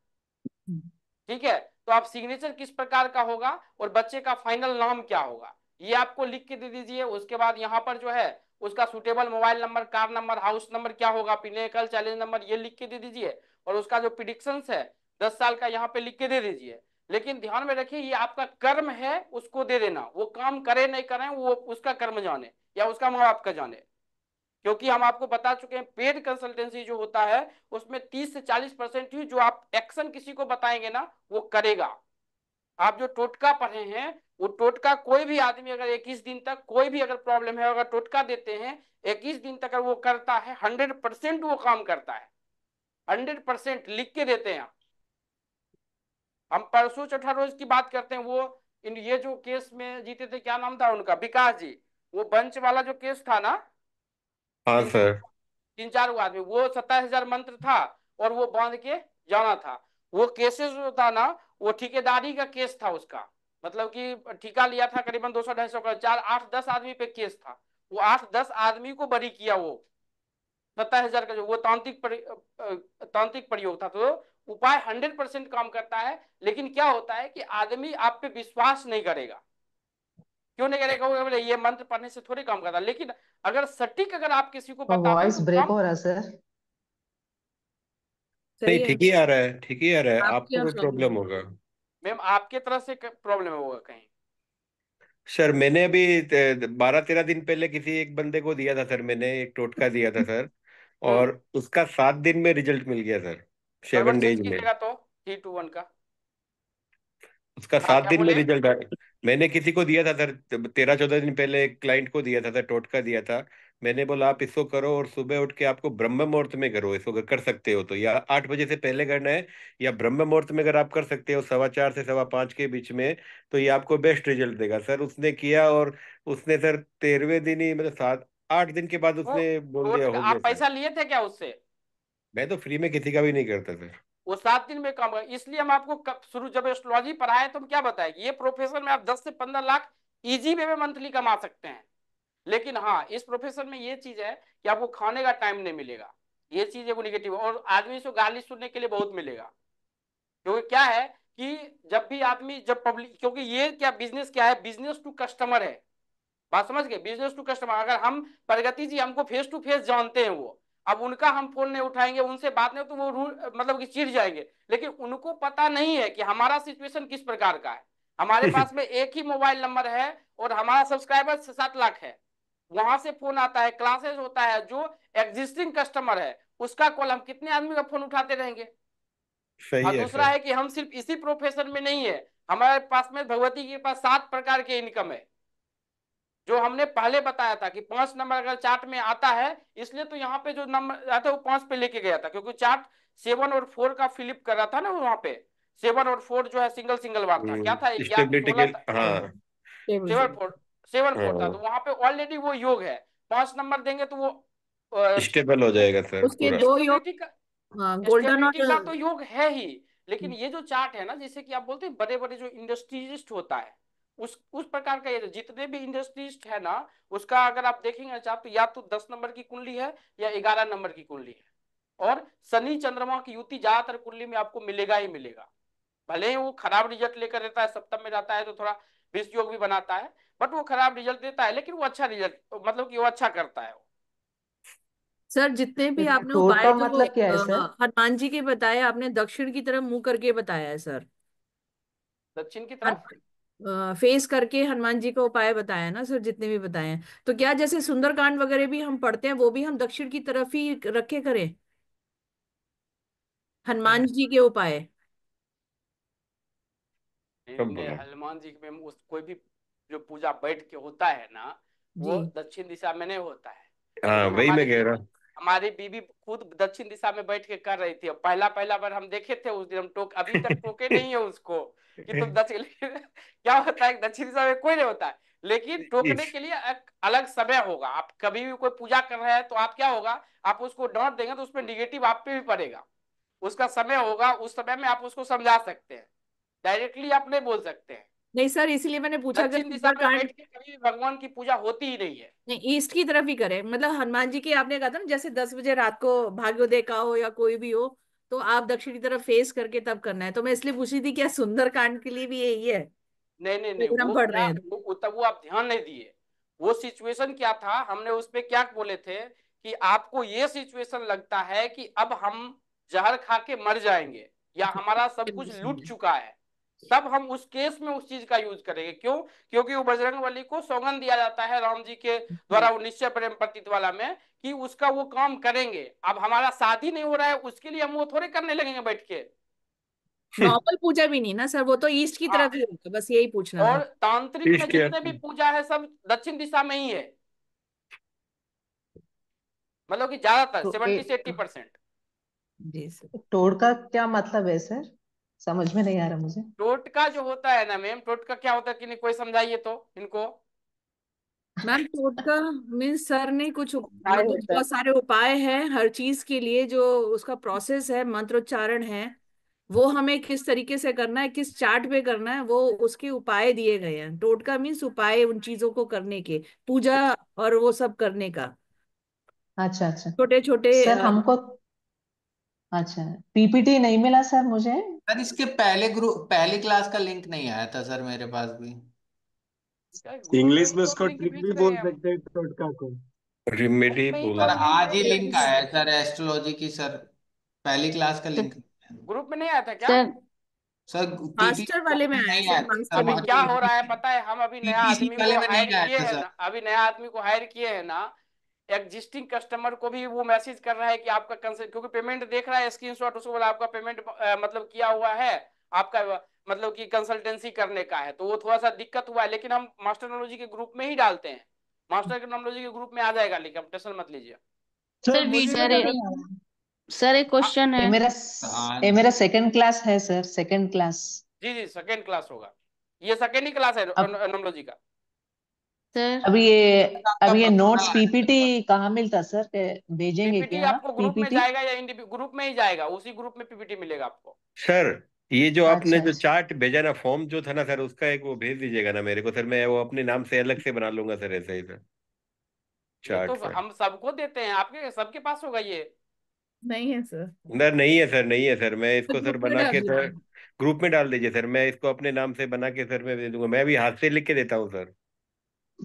ठीक है, तो आप सिग्नेचर किस प्रकार का होगा और बच्चे का फाइनल नाम क्या होगा, ये आपको लिख के दे दीजिए। उसके बाद यहाँ पर जो है उसका suitable mobile number, car number, house number क्या होगा, पिनेकल चैलेंज नंबर, ये लिख के दे दीजिए। और उसका जो प्रिडिक्शंस है 10 साल का यहाँ पे लिख के दे दीजिए। लेकिन ध्यान में रखिए, ये आपका कर्म है, उसको दे देना। वो काम करे नहीं करे वो उसका कर्म जाने या उसका माँ बाप का जाने, क्योंकि हम आपको बता चुके हैं पेड कंसल्टेंसी जो होता है उसमें 30 से 40% ही जो आप एक्शन किसी को बताएंगे ना वो करेगा। आप जो टोटका पढ़े हैं वो टोटका कोई भी आदमी अगर 21 दिन तक कोई भी अगर प्रॉब्लम है, अगर टोटका देते हैं 21 दिन तक अगर वो करता है 100% वो काम करता है। 100% लिख के देते हैं। हम परसों चौथा रोज की बात करते हैं, वो ये जो केस में जीते थे, क्या नाम था उनका, विकास जी, वो बंच वाला जो केस था ना, हाँ सर। 3-4 आदमी, वो 27,000 मंत्र था और वो बांध के जाना था। वो केसेस जो था ना वो ठेकेदारी का केस था उसका, मतलब कि ठेका लिया था करीबन 200-250 का, 4-8-10 आदमी पे केस था। वो 8-10 आदमी को बरी किया वो 27,000 का, जो वो तांत्रिक प्रयोग था। तो उपाय 100% काम करता है, लेकिन क्या होता है कि आदमी आप पे विश्वास नहीं करेगा। क्यों नहीं करेगा? वो बोले ये मंत्र पढ़ने से थोड़ी काम करता, लेकिन अगर सटीक अगर आप किसी को बता दें वॉइस तो ब्रेक काम हो रहा है सर। नहीं, सही है। ठीक ही आ रहा है, ठीक ही आ रहा है, आपके आपको यहाँ कोई प्रॉब्लम प्रॉब्लम है। होगा। मैम आपके तरफ से प्रॉब्लम होगा कहीं। सर मैंने अभी 12-13 दिन पहले किसी एक बंदे को दिया था सर, मैंने एक टोटका दिया था सर, और उसका 7 दिन में रिजल्ट मिल गया सर, सर्वर 7 डेज चेंज में। कीजिएगा तो 3-2-1 का। उसका हाँ, सात क्या दिन में बोले? रिजल्ट आया। मैंने किसी को दिया था सर, 13-14 दिन पहले एक क्लाइंट को दिया था सर, टोटका दिया था। मैंने बोला आप इसको करो और सुबह उठ के आपको ब्रह्म मुहूर्त में करो, इसको अगर कर सकते हो तो, या 8 बजे से पहले करना है, या ब्रह्म मुहूर्त में अगर आप कर सकते हो 4:15 से 5:15 के बीच में, तो ये आपको बेस्ट रिजल्ट देगा सर। उसने किया और उसने सर 13वें दिन ही, मतलब 7-8 दिन के बाद वो उसने बोल दिया टोटका हो गया आप सर। पैसा लिए थे क्या उससे? मैं तो फ्री में किसी का भी नहीं करता सर। वो 7 दिन में काम कर, इसलिए हम आपको शुरू जब एस्ट्रोलॉजी पढ़ाए तो हम क्या बताए कि ये प्रोफेशन में आप 10 से 15 लाख इजी वे में मंथली कमा सकते हैं। लेकिन हाँ, इस प्रोफेशन में ये चीज है कि आपको खाने का टाइम नहीं मिलेगा। ये चीज है वो निगेटिव, और आदमी से गाली सुनने के लिए बहुत मिलेगा। क्योंकि क्या है कि जब भी आदमी, जब पब्लिक, क्योंकि ये क्या बिजनेस क्या है, बिजनेस टू कस्टमर है। बात समझ गए? Business to customer. अगर हम प्रगति जी हमको फेस टू फेस जानते हैं, वो अब उनका हम फोन नहीं उठाएंगे, उनसे बात नहीं, तो वो मतलब कि चिढ़ जाएंगे। लेकिन उनको पता नहीं है कि हमारा सिचुएशन किस प्रकार का है। हमारे पास में एक ही मोबाइल नंबर है और हमारा सब्सक्राइबर 7 लाख है। वहां से फोन आता है, क्लासेस होता है, जो एग्जिस्टिंग कस्टमर है उसका कॉल, हम कितने आदमी का फोन उठाते रहेंगे? सही और है दूसरा सर। है कि हम सिर्फ इसी प्रोफेशन में नहीं है, हमारे पास में भगवती के पास 7 प्रकार के इनकम है, जो हमने पहले बताया था कि 5 नंबर अगर चार्ट में आता है, इसलिए तो यहाँ पे जो नंबर आता है वो 5 पे लेके गया था, क्योंकि चार्ट 7 और 4 का फिलिप कर रहा था ना वहां पे। 7 और 4 जो है सिंगल सिंगल बार था, क्या था, स्टेबिलिटी के, 16 था, हाँ। 7-4, 7-4 था, तो हाँ, वहां पे ऑलरेडी वो योग है। 5 नंबर देंगे तो वो स्टेबल हो जाएगा सर उसके पूरा। दो योग, स्टेबिलिटी का, हाँ, गोल्डन स्टेबिलिटी का तो और योग है ही। लेकिन ये जो चार्ट है ना, जैसे कि आप बोलते हैं बड़े बड़े जो इंडस्ट्रियलिस्ट होता है, उस प्रकार का ये जितने भी इंडस्ट्रियलिस्ट है ना, उसका अगर आप देखेंगे चार्ट, तो या तो 10 नंबर की कुंडली है या 11 नंबर की कुंडली है। और शनि चंद्रमा की युति ज्यादातर कुंडली में आपको मिलेगा ही मिलेगा। भले ही वो खराब रिजल्ट लेकर रहता है, सप्तम में रहता है तो थोड़ा विष योग भी बनाता है, बट वो खराब रिजल्ट देता है, लेकिन वो अच्छा रिजल्ट, मतलब कि वो अच्छा करता है वो। सर जितने भी आपने टोट उपाय का जो मतलब क्या है सर? हनुमान जी के बताए, आपने दक्षिण की तरफ मुंह करके बताया है सर। दक्षिण की तरफ फेस करके हनुमान जी का उपाय बताया ना सर, जितने भी बताए हैं। तो क्या जैसे सुंदरकांड वगैरह भी हम पढ़ते हैं, वो भी हम दक्षिण की तरफ ही रखे करें हनुमान जी के उपाय? कब बोला? हनुमान जी में उस कोई भी जो पूजा बैठ के होता है ना, जी। वो दक्षिण दिशा में नहीं होता है। हाँ, लेकिन वही मैं कह रहा हूँ। हमारी बीवी खुद दक्षिण दिशा में बैठ के कर रही थी। पहला पहला बार हम देखे थे उस दिन, हम अभी तक टोके नहीं है उसको कि तुम दक्षिण क्या होता है दक्षिण दिशा में कोई नहीं होता है, लेकिन टोकने इस के लिए एक अलग समय होगा। आप कभी भी कोई पूजा कर रहे हैं तो आप क्या होगा, आप उसको डांट देंगे तो उसमें निगेटिव आप पे भी पड़ेगा। उसका समय होगा, उस समय में आप उसको समझा सकते हैं। डायरेक्टली आप नहीं बोल सकते हैं। नहीं सर, इसीलिए मैंने पूछा अगर दक्षिण दिशा में सुंदरकांड, बैठ के कभी भी भगवान की पूजा होती ही नहीं है। नहीं ईस्ट की तरफ ही करें, मतलब हनुमान जी की आपने कहा था ना, जैसे 10 बजे रात को भाग्योदय का हो या कोई भी हो, तो आप दक्षिणी तरफ फेस करके तब करना है। तो मैं इसलिए पूछ रही थी क्या सुंदरकांड के लिए भी यही है, नहीं नहीं नहीं, अगर हम वो पढ़ रहे क्या, हैं तो? तब वो आप ध्यान नहीं दिए। वो सिचुएशन क्या था, हमने उस पे क्या बोले थे कि आपको ये सिचुएशन लगता है कि अब हम जहर खा के मर जाएंगे या हमारा सब कुछ लूट चुका है, तब हम उस केस में उस चीज का यूज करेंगे। क्यों? क्योंकि वो बजरंगबली को सौगंध दिया जाता है राम जी के द्वारा, वो निश्चय प्रेम प्रतीत वाला में, कि उसका वो काम करेंगे। अब हमारा शादी नहीं हो रहा है, उसके लिए हम वो थोड़े करने लगेंगे बैठ के। नॉर्मल पूजा भी नहीं ना सर, वो तो ईस्ट की हाँ, तरफ ही होगा, बस यही पूछना और था। तांत्रिक में इश्क जितने भी पूजा है सब दक्षिण दिशा में ही है, मतलब कि ज्यादातर तो 70 से 80%। जी सर। टोटका क्या मतलब है सर? समझ में नहीं आ रहा मुझे। टोटका जो होता है ना मैम, टोटका क्या होता है कि नहीं, कोई समझाइए तो इनको। मैम टोटका मीन्स सर ने कुछ उपाय मतलब होता है। बहुत सारे उपाय हैं हर चीज के लिए, जो उसका प्रोसेस है, मंत्रोच्चारण है, वो हमें किस तरीके से करना है, किस चार्ट पे करना है, वो उसके उपाय दिए गए हैं। टोटका मीन्स उपाय उन चीजों को करने के, पूजा और वो सब करने का, अच्छा अच्छा। छोटे छोटे। सर हमको, अच्छा, पीपीटी नहीं मिला सर मुझे। सर इसके पहले ग्रुप पहली क्लास का लिंक नहीं आया था सर मेरे पास भी। ग्रुप में इंग्लिश भी में तो उसको लिंक ट्रिक भेज भी रहे बोल हैं हम, सकते हैं टोटका को। ग्रुप रेमेडी में ही तो बोल। सर हम लिंक आज ही भेज रहे लिंक आया हैं। है सर एस्ट्रोलॉजी की सर, पहली क्लास का लिंक। ग्रुप में नहीं आया था क्या? सर सर मास्टर वाले में पीपीटी आया नहीं सर, आया मास्टर था अभी में। क्या हो सर, रहा है पता है, हम अभी नया पीपीसी आदमी को वाले में नहीं हायर आया किए था हैं सर। ना, अभी नया आदमी को हायर किए हैं ना, एग्जिस्टिंग कस्टमर को भी वो मैसेज कर रहा है कि आपका कंसल्ट, क्योंकि पेमेंट देख रहा है स्क्रीनशॉट, उसको बोला आपका पेमेंट मतलब किया हुआ है, आपका मतलब कि कंसल्टेंसी करने का है, तो वो थोड़ा सा दिक्कत हुआ है। लेकिन हम मास्टर नॉलेज के ग्रुप में ही डालते हैं, मास्टर नॉलेज के ग्रुप में आ जाएगा, लेकिन आप टेंशन मत लीजिए। सर सर वीडियो सर में ए- नहीं आ रहा। सर एक क्वेश्चन ये है। मेरा ये हाँ मेरा सेकंड क्लास है सर, सेकंड क्लास। जी जी, सेकेंड क्लास होगा, ये सेकेंड ही क्लास है अब नॉमोलॉजी का। सर अब ये आपका अब ये पर्सनल नोट्स आया था सर। पीपीटी कहाँ मिलता सर? भेजेंगे पीपीटी क्या आप आपको ग्रुप में पीपीटी? जाएगा या ग्रुप में ही जाएगा, उसी ग्रुप में पीपीटी मिलेगा आपको। सर ये जो आपने अच्छा जो अच्छा। चार्ट भेजा ना, फॉर्म जो था ना सर, उसका एक वो भेज दीजिएगा ना मेरे को सर, मैं वो अपने नाम से अलग से बना लूंगा सर, ऐसे ही सर, ये तो चार्ट सर। हम सबको देते हैं, आपके सबके पास होगा ये। नहीं है सर, सर नहीं है सर, नहीं है सर, मैं तो इसको सर ग्रुप में बना डाल के सर दीजिए। ग्रुप में डाल दीजिए सर, मैं इसको अपने नाम से बना के सर मैं दे दूंगा, मैं भी हाथ से लिख के देता हूँ सर।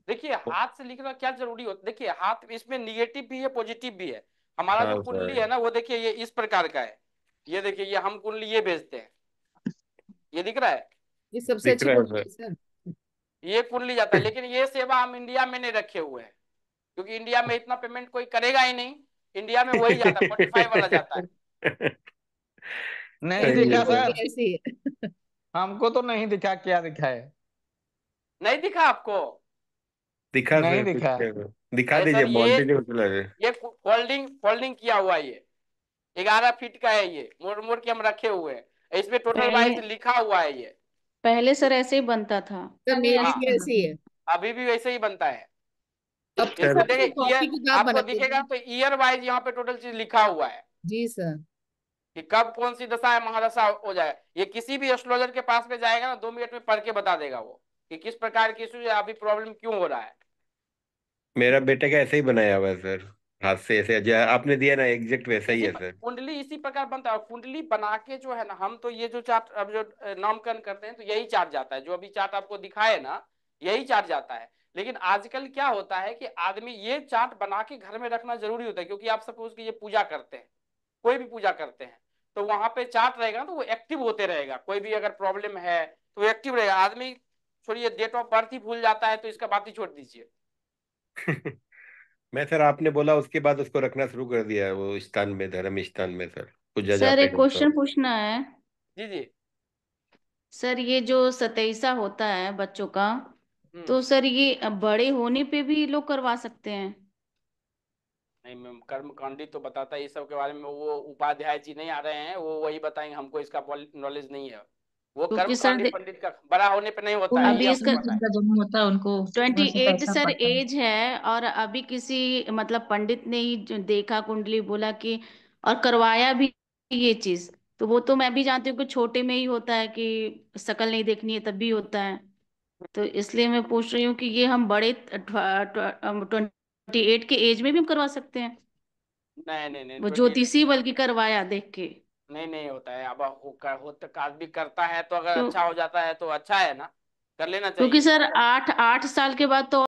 देखिए हाथ से लिखना क्या जरूरी होता है, देखिए हाथ इसमें निगेटिव भी है पॉजिटिव भी है। हमारा जो हाँ कुंडली सर। है ना, वो देखिए ये इस प्रकार का है, ये देखिए, ये हम कुंडली ये भेजते हैं, ये दिख रहा है, ये सबसे दिख अच्छी रहा है कुंडली है सर। ये कुंडली जाता है। लेकिन ये सेवा हम इंडिया में नहीं रखे हुए हैं, क्योंकि इंडिया में इतना पेमेंट कोई करेगा ही नहीं, इंडिया में वही जाता है, 45 वाला जाता है। नहीं सही है दिखा सर। सर, कुंडली ऐसी है। हमको तो नहीं दिखा, क्या दिखा है? नहीं दिखा आपको? दिखा नहीं सर, दिखा। दिखा अरे दीजिए, सर बाउंड्री जो उतला है। ये फोल्डिंग फोल्डिंग किया हुआ है, ये 11 फीट का है, ये मोड़ मोड़ के हम रखे हुए हैं, इसमें टोटल पहले वाइज लिखा हुआ है ये। पहले सर ऐसे ही बनता था। सर मेरी हाँ, भी ऐसी है। अभी भी वैसे ही बनता है। अब तो इसमें सर सबको देखिए ईयर, कॉपी किताब आपको बना दिखेगा देंगे। तो ईयर वाइज यहाँ पे टोटल चीज लिखा हुआ है जी सर। कि कब कौन सी दशा है, महादशा हो जाए। ये किसी भी एस्ट्रोलॉजर के पास में जाएगा ना, 2 मिनट में पढ़ के बता देगा वो कि किस प्रकार की इशू है, अभी प्रॉब्लम क्यों हो रहा है। मेरा बेटे का ऐसे ही बनाया हुआ है सर, हाथ से ऐसे जो आपने दिया ना एग्जैक्ट वैसा ही है सर। कुंडली इसी प्रकार बनता है, और कुंडली बना के जो है ना, हम तो ये जो चार्ट अब जो नामकरण करते हैं, तो यही चार्ट जाता है, जो अभी चार्ट आपको दिखाए ना, यही चार्ट जाता है। लेकिन आजकल क्या होता है कि आदमी ये चार्ट बना के घर में रखना जरूरी होता है, क्योंकि आप सपोज कि ये पूजा करते हैं, कोई भी पूजा करते हैं, तो वहां पे चार्ट रहेगा ना, तो वो एक्टिव होते रहेगा, कोई भी अगर प्रॉब्लम है तो एक्टिव रहेगा। आदमी छोड़िए डेट ऑफ बर्थ ही भूल जाता है, तो इसका बात ही छोड़ दीजिए। मैं सर आपने बोला उसके बाद उसको रखना शुरू कर दिया है, वो स्थान में, धर्म स्थान में सर, पूजा जहाँ सर पे एक करता क्वेश्चन हूँ। पूछना है। जी जी। सर ये जो सतैसा होता है बच्चों का, हम्म। तो सर ये बड़े होने पे भी लोग करवा सकते हैं? नहीं मैम, कर्म कांडी तो बताता है, इस सब के बारे में वो उपाध्याय जी नहीं आ रहे हैं, वो वही बताएंगे, हमको इसका नॉलेज नहीं है। वो कर्म क्योंकि सर कांडी पंडित का बड़ा होने पे नहीं होता है, ये अभी हमको इसका पता है। जिनका जन्म होता है उनको ट्वेंटी सुबह से एट पैसा सर पड़ता है। एज है, और अभी किसी मतलब पंडित ने ही जो देखा कुंडली, बोला कि और करवाया भी ये चीज, तो वो तो मैं भी जानती हूँ कि छोटे में ही होता है कि शक्ल नहीं देखनी है तब भी होता है। तो इसलिए मैं पूछ रही हूँ कि ये हम बड़े 28 के एज में भी हम करवा सकते हैं। नहीं नहीं नहीं, वो 28 ज्योतिषी बल्कि करवाया देख के। नहीं नहीं होता है। अब हो तो काज भी करता है तो अगर क्यों? अच्छा हो जाता है तो अच्छा है ना, कर लेना क्योंकि चाहिए। सर 8 साल के बाद तो